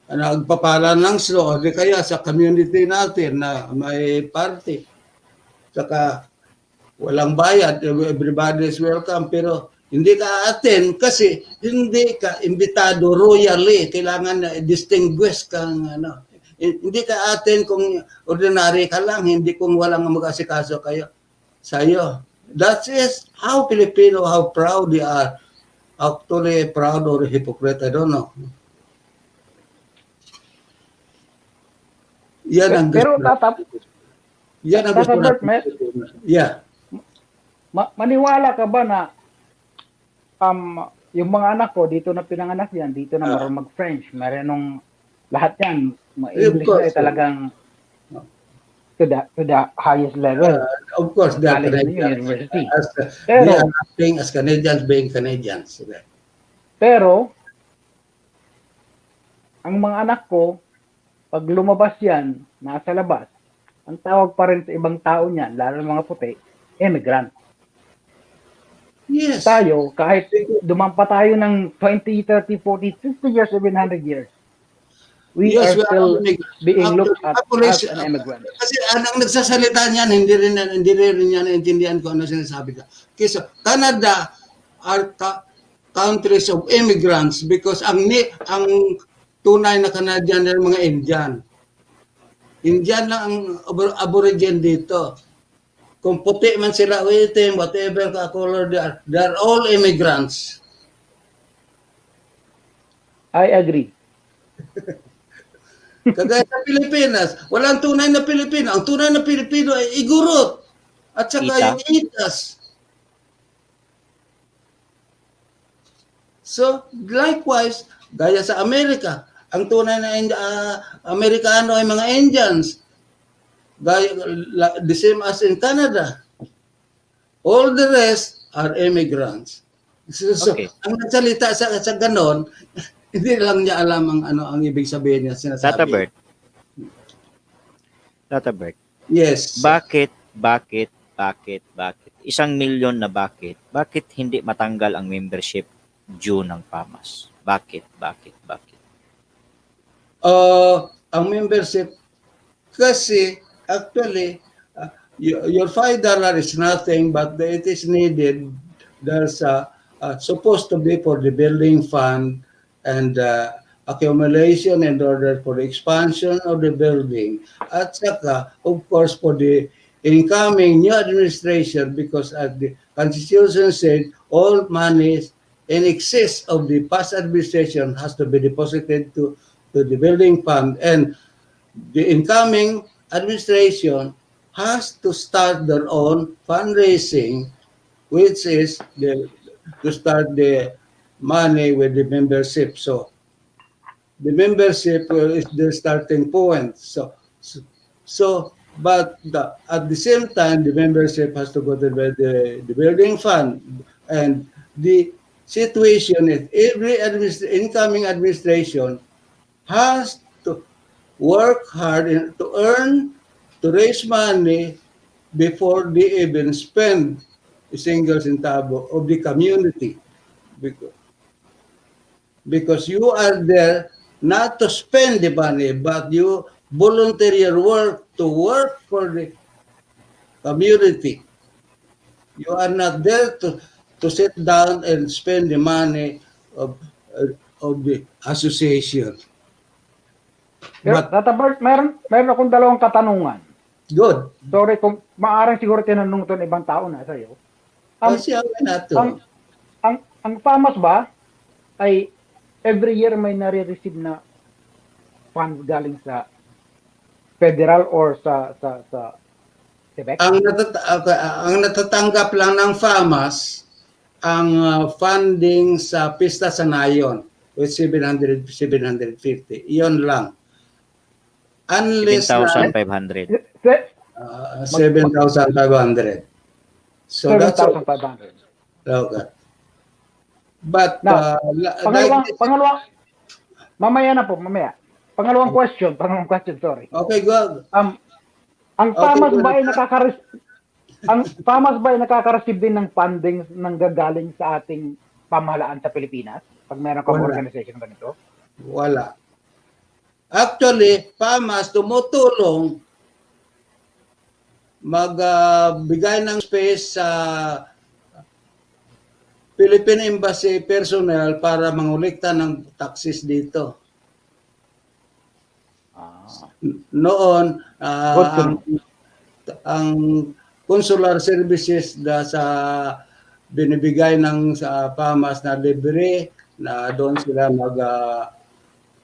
nagpapala ng slow, di kaya sa community natin na may party, saka walang bayad, everybody is welcome, pero hindi ka attend kasi hindi ka imbitado royally. Kailangan distinguished kang Hindi ka attend kung ordinary ka lang, hindi kung walang mag-asikaso kayo sa'yo. That is how Filipino, how proud they are. Actually, proud or hypocrite, I don't know. Yan ang pero gusto. Yan ang gusto natin. Yeah. Maniwala ka ba na yung mga anak ko dito na pinanganak yan, dito na marunong mag-French, meron lahat yan, English na talagang to the highest level. Of course, they are Canadians. They are acting as Canadians being Canadians. Pero ang mga anak ko, pag lumabas yan, nasa labas, ang tawag pa rin sa ibang tao niyan, lalo ng mga puti, immigrant. Yes. Tayo, kahit dumampa tayo ng 20, 30, 40, 50 years, even 100 years, we Yes, are we are still immigrants. being looked at as Population, an immigrant. kasi ang nagsasalita niyan, hindi rin niya naintindihan kung ano sinasabi ka. Kasi Canada are countries of immigrants because ang tunay na Canadian ay mga Indian. Indian lang ang aborigine dito. Kung puti man sila, itim, whatever color they are all immigrants. I agree. Kagaya sa Pilipinas, walang tunay na Pilipino. Ang tunay na Pilipino ay igurot at saka Ita. yung itas. So, likewise, gaya sa Amerika, ang tunay na Amerikano ay mga Indians. Gaya, the same as in Canada. All the rest are immigrants. So, Okay. ang nagsalita sa ganon, hindi lang niya alam ang ibig sabihin niya sinasabi. Tata Bert. Yes. Bakit? 1,000,000 na bakit? Bakit hindi matanggal ang membership due ng PAMAS? Bakit? Ang membership kasi actually your $5 is nothing but it is needed. There's supposed to be for the building fund and accumulation in order for the expansion of the building at saka of course for the incoming new administration because as the constitution said all monies in excess of the past administration has to be deposited to the building fund and the incoming administration has to start their own fundraising which is to start the money with the membership. So the membership is the starting point. But at the same time, the membership has to go to the building fund. And the situation is every incoming administration has to work hard to raise money before they even spend a single centavo of the community. Because you are there not to spend the money, but you volunteer your work to work for the community. You are not there to sit down and spend the money of the association. Pero, But Tata Bert, meron akong dalawang katanungan. good. Sorry kung maaaring siguro tinanong ito ng ibang tao na sa'yo. Kasi nato. Ang PAMAS ba ay every year may nare-receive na funds galing sa federal or sa Quebec? Ang natatanggap lang ng FAMAS ang funding sa Pista sa Nayon with 750. Iyon lang. Unless 7,500. 7,500. So that's 7,500. okay. But Now, like Pangalawang, mamaya. Pangalawang question, sorry. okay, go. Ang Okay, PAMAS good. ba ay nakaka-receive din ng funding nang gagaling sa ating pamahalaan sa Pilipinas? Pag meron kang Wala. organization ganito? Wala. Actually, PAMAS tumutulong magbigay ng space sa Philippine Embassy personnel para mangulikta ng taxes dito. Noon, Good to know. ang consular services sa binibigay ng sa PAMAS na libre na doon sila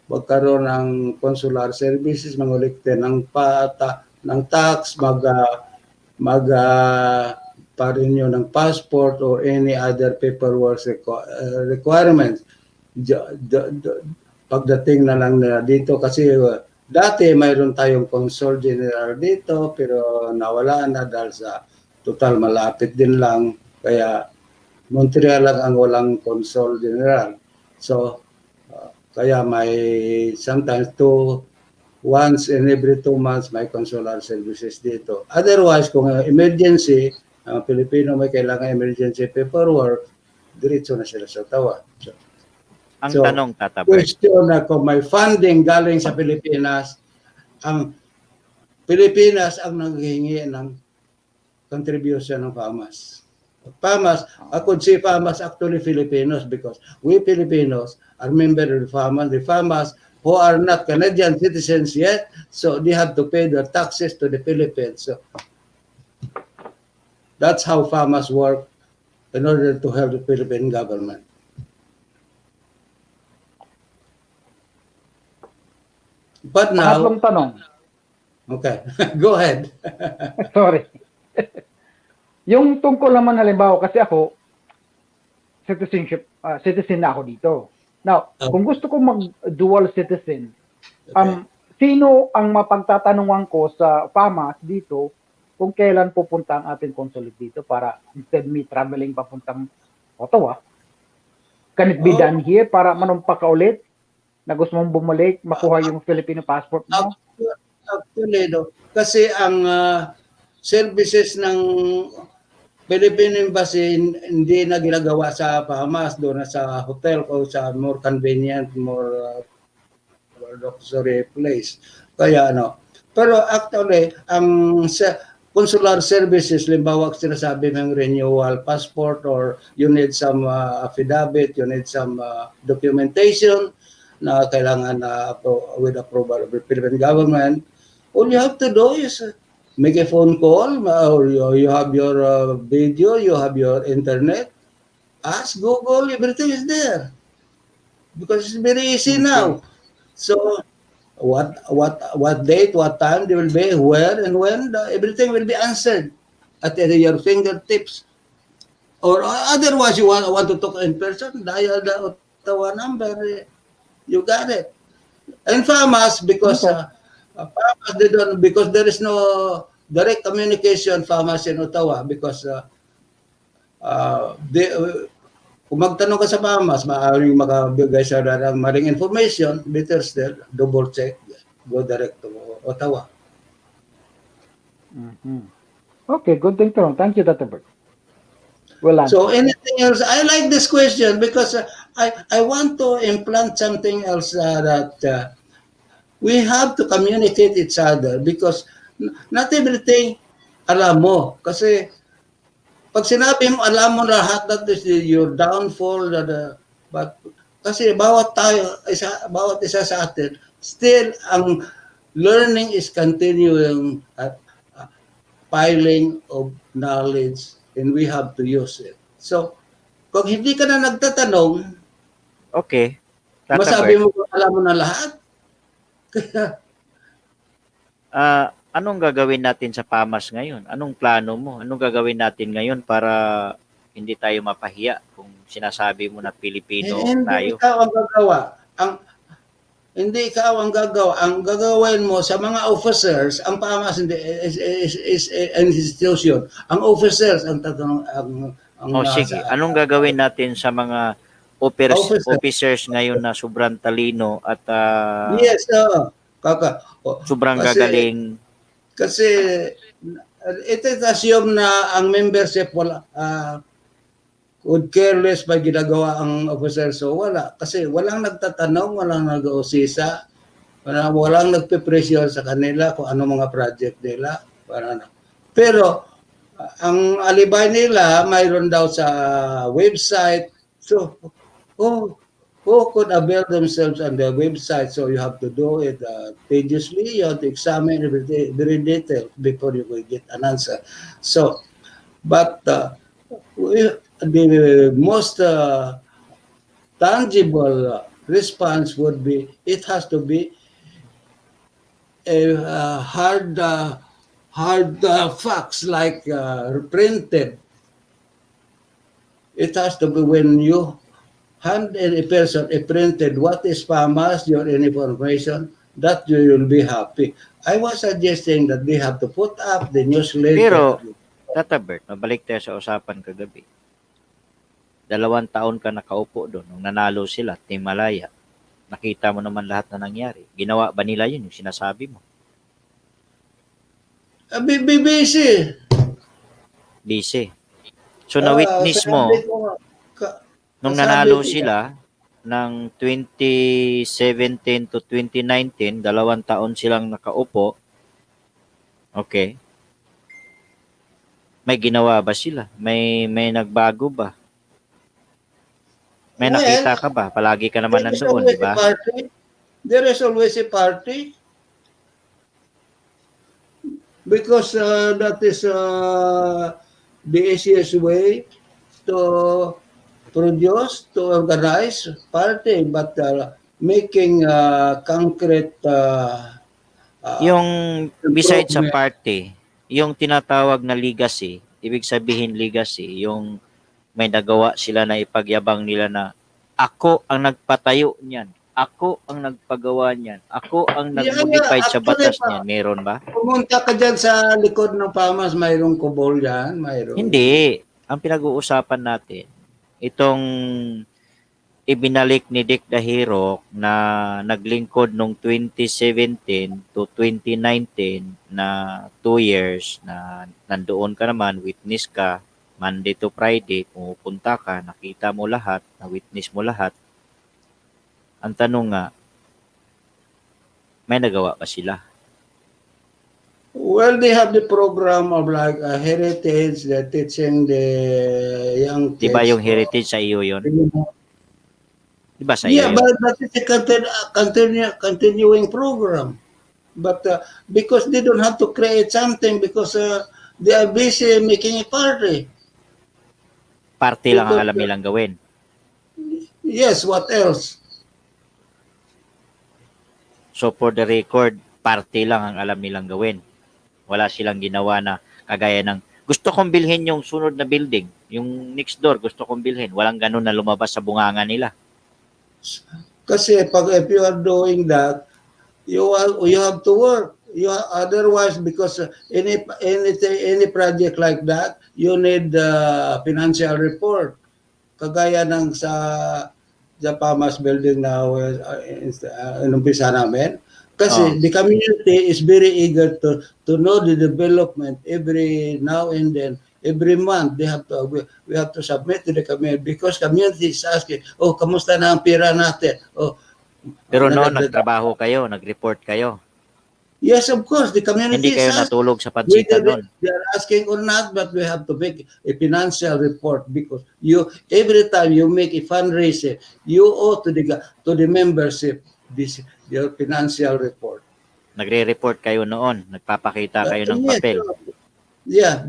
magkaroon ng consular services, mangulikta ng tax, pa-renew ng passport or any other paperwork requirements. Pagdating na lang nila dito kasi dati mayroon tayong consul general dito pero nawala na dahil sa total malapit din lang kaya Montreal lang ang walang consul general. So kaya may sometimes once in every 2 months may consular services dito. Otherwise, kung emergency, ang Pilipino may kailangan emergency paperwork, diretso na sila sa Ottawa. Ang So, tanong, Tata Bert, question na kung may funding galing sa Pilipinas, ang Pilipinas ang naghihingi ng contribution ng FAMAS. FAMAS, I could say FAMAS actually Filipinos because we Filipinos are members of the FAMAS who are not Canadian citizens yet, so they have to pay their taxes to the Philippines. So that's how FAMAS work in order to help the Philippine government. But now, Pangatlong tanong. okay, go ahead. Sorry. Yung tungkol naman halimbawa, kasi ako, citizen na ako dito. Now, kung gusto ko mag-dual citizen, sino ang mapagtatanungan ko sa FAMAS dito kung kailan pupunta ang ating consulate dito para instead me traveling papuntang Ottawa, can it be done here para manumpa ka ulit na gusto mong bumalik, makuha yung Filipino passport mo? Actually, no, kasi ang services ng Philippine Embassy hindi na ginagawa sa FAMAS, doon na sa hotel o sa more convenient, more luxury place. Kaya pero actually, ang consular services, limbawa sinasabi ng renewal passport or you need some affidavit, you need some documentation na kailangan with approval of the Philippine government, all you have to do is make a phone call, or you have your video, you have your internet, ask Google, everything is there. Because it's very easy now. So what date, what time they will be, where and when, everything will be answered at your fingertips. Or otherwise, you want to talk in person, dial the Ottawa number, you got it. And FAMAS, because FAMAS, they don't, because there is no direct communication FAMAS in Ottawa, because kung magtanong ka sa FAMAS, maaaring makabigay sa ng maling information, better still, double check, go direct to Ottawa. Okay, good thing to know. Thank you, Dr. Bert. Well, so anything else? I like this question because I want to implant something else that we have to communicate each other because not everything alam mo. Kasi pag sinabi mo alam mo lahat, that is your downfall. But kasi bawat isa sa atin, still ang learning is continuing piling of knowledge and we have to use it. So, kung hindi ka na nagtatanong, okay, Tata masabi Bert, mo alam mo na lahat. anong gagawin natin sa FAMAS ngayon? Anong plano mo? Anong gagawin natin ngayon para hindi tayo mapahiya kung sinasabi mo na Pilipino tayo? Hindi ikaw ang gagawa. Hindi ikaw ang gagawa. Ang gagawin mo sa mga officers, ang FAMAS is an institution. Ang officers ang tatanong Sige. Anong gagawin natin sa mga officers ngayon na sobrang talino at yes, sobrang gagaling? Kasi it is assumed na ang membership would careless pag ginagawa ang officer. So wala. Kasi walang nagtatanong, walang nag-uusisa, walang nagpe-pressure sa kanila kung ano mga project nila. Pero ang alibay nila, mayroon daw sa website. So, who could avail themselves on the website? So you have to do it tediously. You have to examine everything very detailed before you will get an answer. So, but the most tangible response would be, it has to be a hard facts like printed. It has to be when you hand a person a printed what is FAMAS, your information, that you will be happy. I was suggesting that they have to put up the newsletter. Pero, Tata Bert, mabalik tayo sa usapan kagabi. 2 taon ka nakaupo doon nung nanalo sila, Team Malaya. Nakita mo naman lahat na nangyari. Ginawa ba nila yun, yung sinasabi mo? BBC. Busy. So, na-witness Sabi mo, ko nga, nung sabi nanalo ko nga, sila ng 2017 to 2019, 2 taon silang nakaupo, okay, may ginawa ba sila? May nagbago ba? May well, nakita ka ba? Palagi ka naman there is nandoon, di always a ba? party. There is always a party. Because that is the easiest way to produce, to organize party, but making concrete Yung besides sa improvement. party, yung tinatawag na legacy, ibig sabihin legacy, yung may nagawa sila na ipagyabang nila na ako ang nagpatayo niyan, ako ang nagpagawa niyan, ako ang nag-modified sa Actually, batas niyan. Meron ba? pumunta ka dyan sa likod ng Pamas, mayroong kubol yan, mayroong. Hindi. Ang pinag-uusapan natin, itong ibinalik ni Dick Dahiro na naglingkod nung 2017 to 2019 na 2 years na nandoon ka naman, witness ka, Monday to Friday, pumupunta ka, nakita mo lahat, na-witness mo lahat. Ang tanong nga, may nagawa ba sila? Well, they have the program of like heritage, they're teaching the young kids. Diba yung heritage sa iyo yun? Diba sa iyo Yeah, yun? but that is a continuing program. But because they don't have to create something because they are busy making a party. Party lang ang Because, alam nilang gawin. Yes, what else? So for the record, party lang ang alam nilang gawin. Wala silang ginawa na kagaya ng gusto kong bilhin yung sunod na building, yung next door gusto kong bilhin. Walang ganun na lumabas sa bunganga nila. Kasi if you are doing that, you have to work. Otherwise, because any project like that, you need financial report. Kagaya ng sa Pamas building na inumpisa namin. Kasi the community is very eager to know the development every now and then. Every month we have to submit to the community because community is asking, oh, kamusta na ang pira natin? Oh, Pero noon nagtrabaho kayo, nag-report kayo. yes, of course, the community Hindi kayo is asking. natulog sa pansitan noon. They are asking or not, but we have to make a financial report because every time you make a fundraiser, you owe to the membership your financial report. Nagre-report kayo noon, nagpapakita kayo ng Yes, papel. yeah,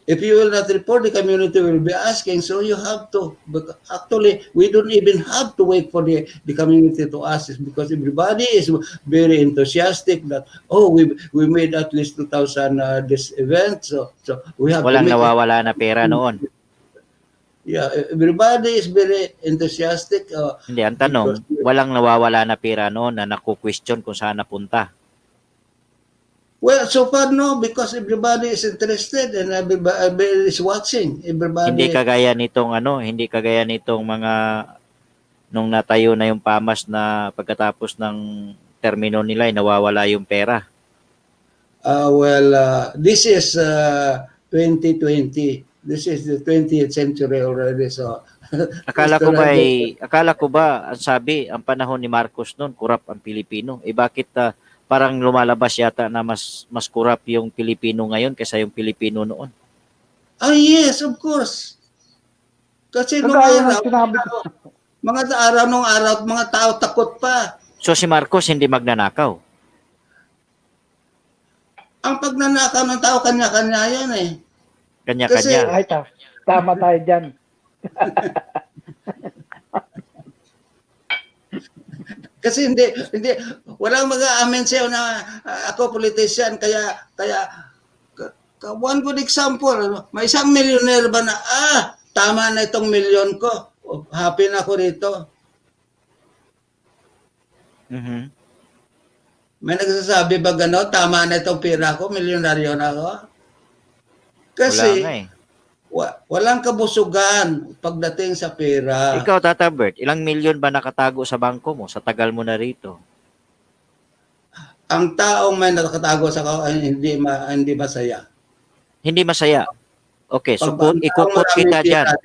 if you will not report, the community will be asking, so you have to. But actually, we don't even have to wait for the community to ask this because everybody is very enthusiastic that, oh, we made at least 2,000 this event, so we have Walang to make nawawala na pera noon. Yeah, everybody is very enthusiastic. Hindi, ang tanong, walang nawawala na pera noon na naku-question kung saan napunta. Well, so far no, because everybody is interested and everybody is watching. Hindi kagaya nitong mga nung natayo na yung PAMAS na pagkatapos ng termino nila ay nawawala yung pera. This is 2020. This is the 20th century already. So Akala ko ba ang panahon ni Marcos noon, kurap ang Pilipino. Bakit parang lumalabas yata na mas kurap yung Pilipino ngayon kaysa yung Pilipino noon? Yes, of course. Kasi mga araw, mga tao takot pa. So si Marcos hindi magnanakaw? Ang pagnanakaw ng tao, kanya-kanya yan eh. Kanya-kanya. Ay, tama tayo dyan. Kasi hindi, walang mag-aamin sa'yo na ako politician, kaya one good example, may isang millionaire ba na, tama na itong milyon ko, happy na ako rito. Mm-hmm. May nagsasabi ba gano'n, tama na itong pira ko, milyonaryo na ako? Kasi, wala nga eh. walang kabusugan pagdating sa pera. Ikaw, Tata Bert, ilang milyon ba nakatago sa bangko mo sa tagal mo na rito? Ang taong may nakatago sa ay hindi masaya. Hindi masaya. Okay, so Pag ang taong ikukot maraming kita dyan. pera,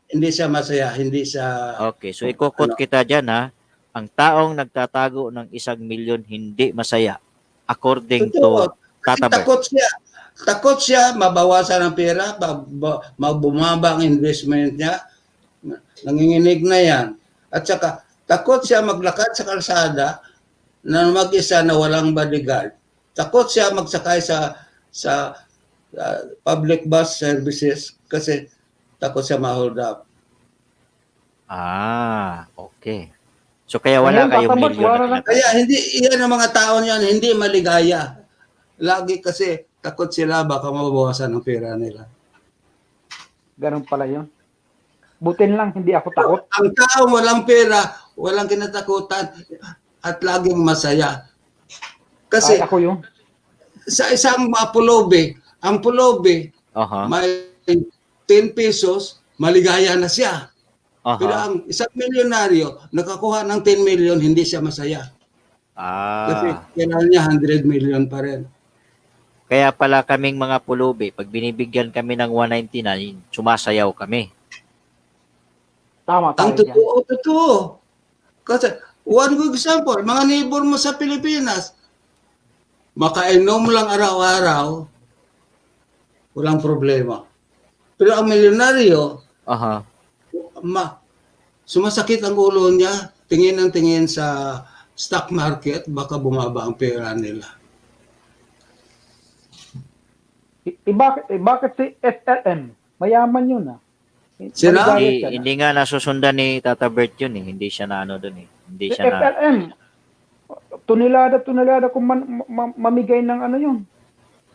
hindi siya masaya, hindi siya Okay, so ikukot kita dyan ha. Ang taong nagtatago ng 1,000,000 hindi masaya. According totoo. to Kasi Tata Bert. takot siya mabawasan ang pera, bumaba ang investment niya, nanginginig na yan. At saka, takot siya maglakad sa kalsada na mag-isa na walang bodyguard. Takot siya magsakay sa public bus services kasi takot siya ma-hold up. Okay. So kaya wala Ngayon, kayong Tata Bert, milyon wala na na- tinatago. Kaya hindi, iyan ang mga tao niyan, hindi maligaya. Lagi kasi takot sila baka mabawasan ang pera nila. Ganun pala yun. Butin lang, hindi ako takot. Ang tao walang pera, walang kinatakutan at laging masaya. Kasi Ay, ako yun. sa isang pulobe, ang pulobe Aha. may 10 pesos, maligaya na siya. Pero Aha. ang isang milyonaryo, nakakuha ng 10 million, hindi siya masaya. Kasi kailangan niya 100 million pa rin. Kaya pala kaming mga pulubi, pag binibigyan kami ng 199, sumasayaw kami. Tama Ang tayo dyan. totoo. Kasi, one good example, mga neighbor mo sa Pilipinas, makainom lang araw-araw, walang problema. Pero ang milyonaryo, Aha. sumasakit ang ulo niya, tingin ng tingin sa stock market, baka bumaba ang pera nila. Bakit si SLM? Mayaman yun ah. Sino? Maligaya Hindi, siya na. hindi nga nasusundan ni Tata Bert yun eh. Hindi siya na ano dun eh. Hindi Si siya na... SLM, tunilada kung mamigay ng ano yun.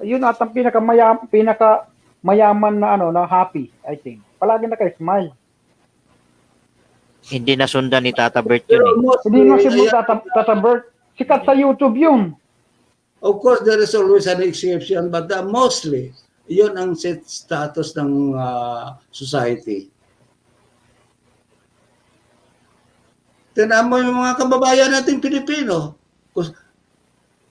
Yun at ang pinaka-mayaman na ano, na happy, I think. Palagi naka-smile. Hindi nasundan ni Tata Bert yun Pero eh. Hindi mo si ayan, Tata Bert. Sikat sa YouTube yun. of course, there is always an exception, but mostly, yun ang set status ng society. Tignan mo yung mga kababayan natin Pilipino.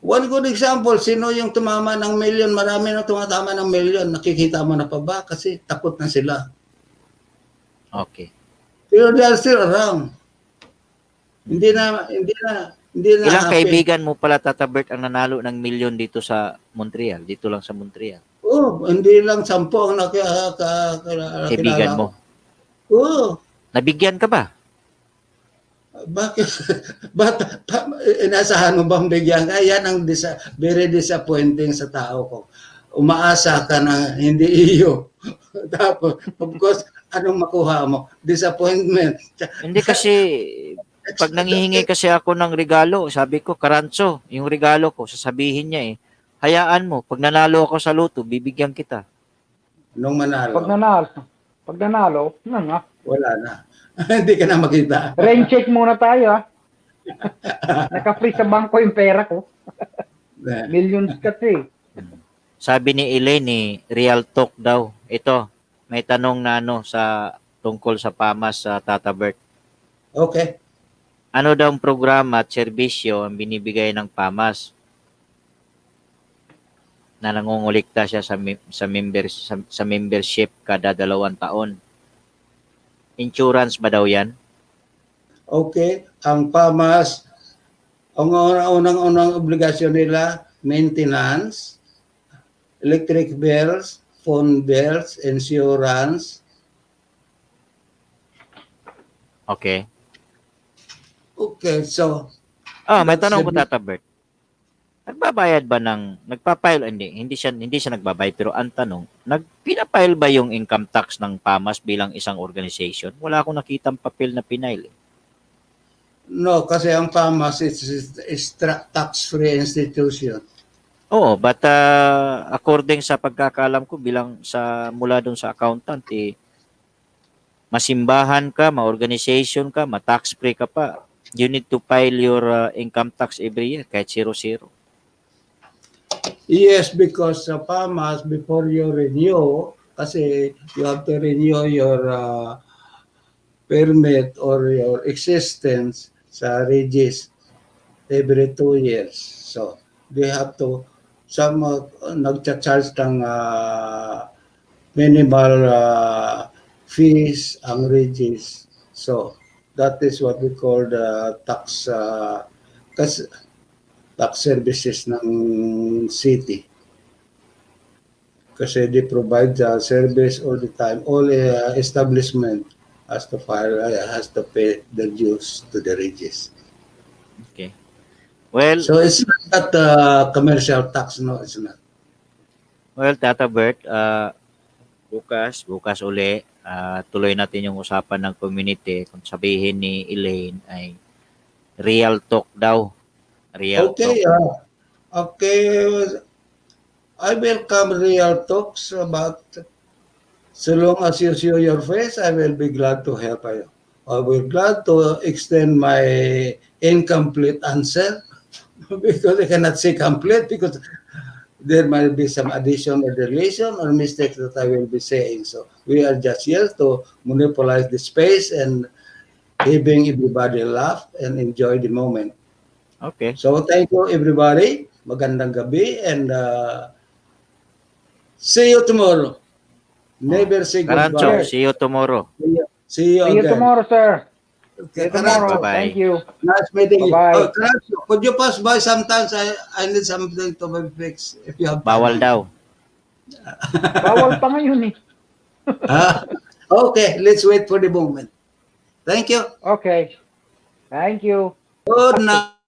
One good example, sino yung tumama ng million, marami na tumatama ng million, nakikita mo na pa ba? Kasi takot na sila. Okay. Pero they are still around. Hindi na Ilang happy. kaibigan mo pala, Tata Bert, ang nanalo ng milyon dito sa Montreal? Dito lang sa Montreal. Oh, hindi lang 10 ang Kaibigan mo. Oo. Nabigyan ka ba? Bakit? Inasahan mo bang bigyan ka? Yan ang very disappointing sa tao ko. Umaasa ka na hindi iyo. Tapos, of course, anong makuha mo? Disappointment. Hindi kasi, pag nanghihingi kasi ako ng regalo, sabi ko, Karanso, yung regalo ko, sasabihin niya eh, hayaan mo, pag nanalo ako sa loto, bibigyan kita. Nung manalo, Pag nanalo, nga. wala na. Hindi ka na makita. Rain check muna tayo ah. Naka-free sa bangko yung pera ko. Millions kasi. Sabi ni Elaine, real talk daw. Ito, may tanong na ano sa tungkol sa PAMAS sa Tata Bert. Okay. Ano daw ang programa at serbisyo ang binibigay ng PAMAS na nangungulikta siya sa membership kada 2 taon? Insurance ba daw yan? Okay. Ang PAMAS, ang unang obligasyon nila, maintenance, electric bills, phone bills, insurance. Okay. Okay, so May tanong ko, Tata Bert. Nagbabayad ba nagpa-file, hindi siya nagbabayad, pero ang tanong, pina-file ba yung income tax ng PAMAS bilang isang organization? Wala akong nakitang papel na pinail. no, kasi ang PAMAS is tax-free institution. Oo, but according sa pagkakalam ko mula doon sa accountant, masimbahan ka, ma-organization ka, ma-tax-free ka pa, you need to file your income tax every year, kahit 0. Yes, because sa PAMAS, before you renew, kasi you have to renew your permit or your existence sa Regis every 2 years. So, they have to, some nagcha-charge ng minimal fees ang Regis. So, that is what we call the tax tax services ng city. Kasi they provide the service all the time. All establishment has to pay the dues to the Regis. Okay. Well, So it's not commercial tax, no, it's not. well, Tata Bert, bukas uli, tuloy natin yung usapan ng community. Kung sabihin ni Elaine ay real talk daw. Real Okay, talk. okay. I welcome real talks about, so long as you show your face, I will be glad to help you. I will glad to extend my incomplete answer because I cannot say complete because there might be some addition or deletion or mistakes that I will be saying. So we are just here to monopolize the space and having everybody laugh and enjoy the moment. Okay. So thank you everybody. Magandang gabi and see you tomorrow. Never say Karancho, goodbye. see you tomorrow. See you See you again. tomorrow, sir. See you tomorrow. Bye-bye. Thank you. Nice meeting you. Bye-bye. Oh, Karancho, could you pass by sometimes? I need something to be fixed if you have time. Bawal daw. Bawal pa ngayon eh. Okay, let's wait for the moment. Thank you. Okay. Thank you. Good night.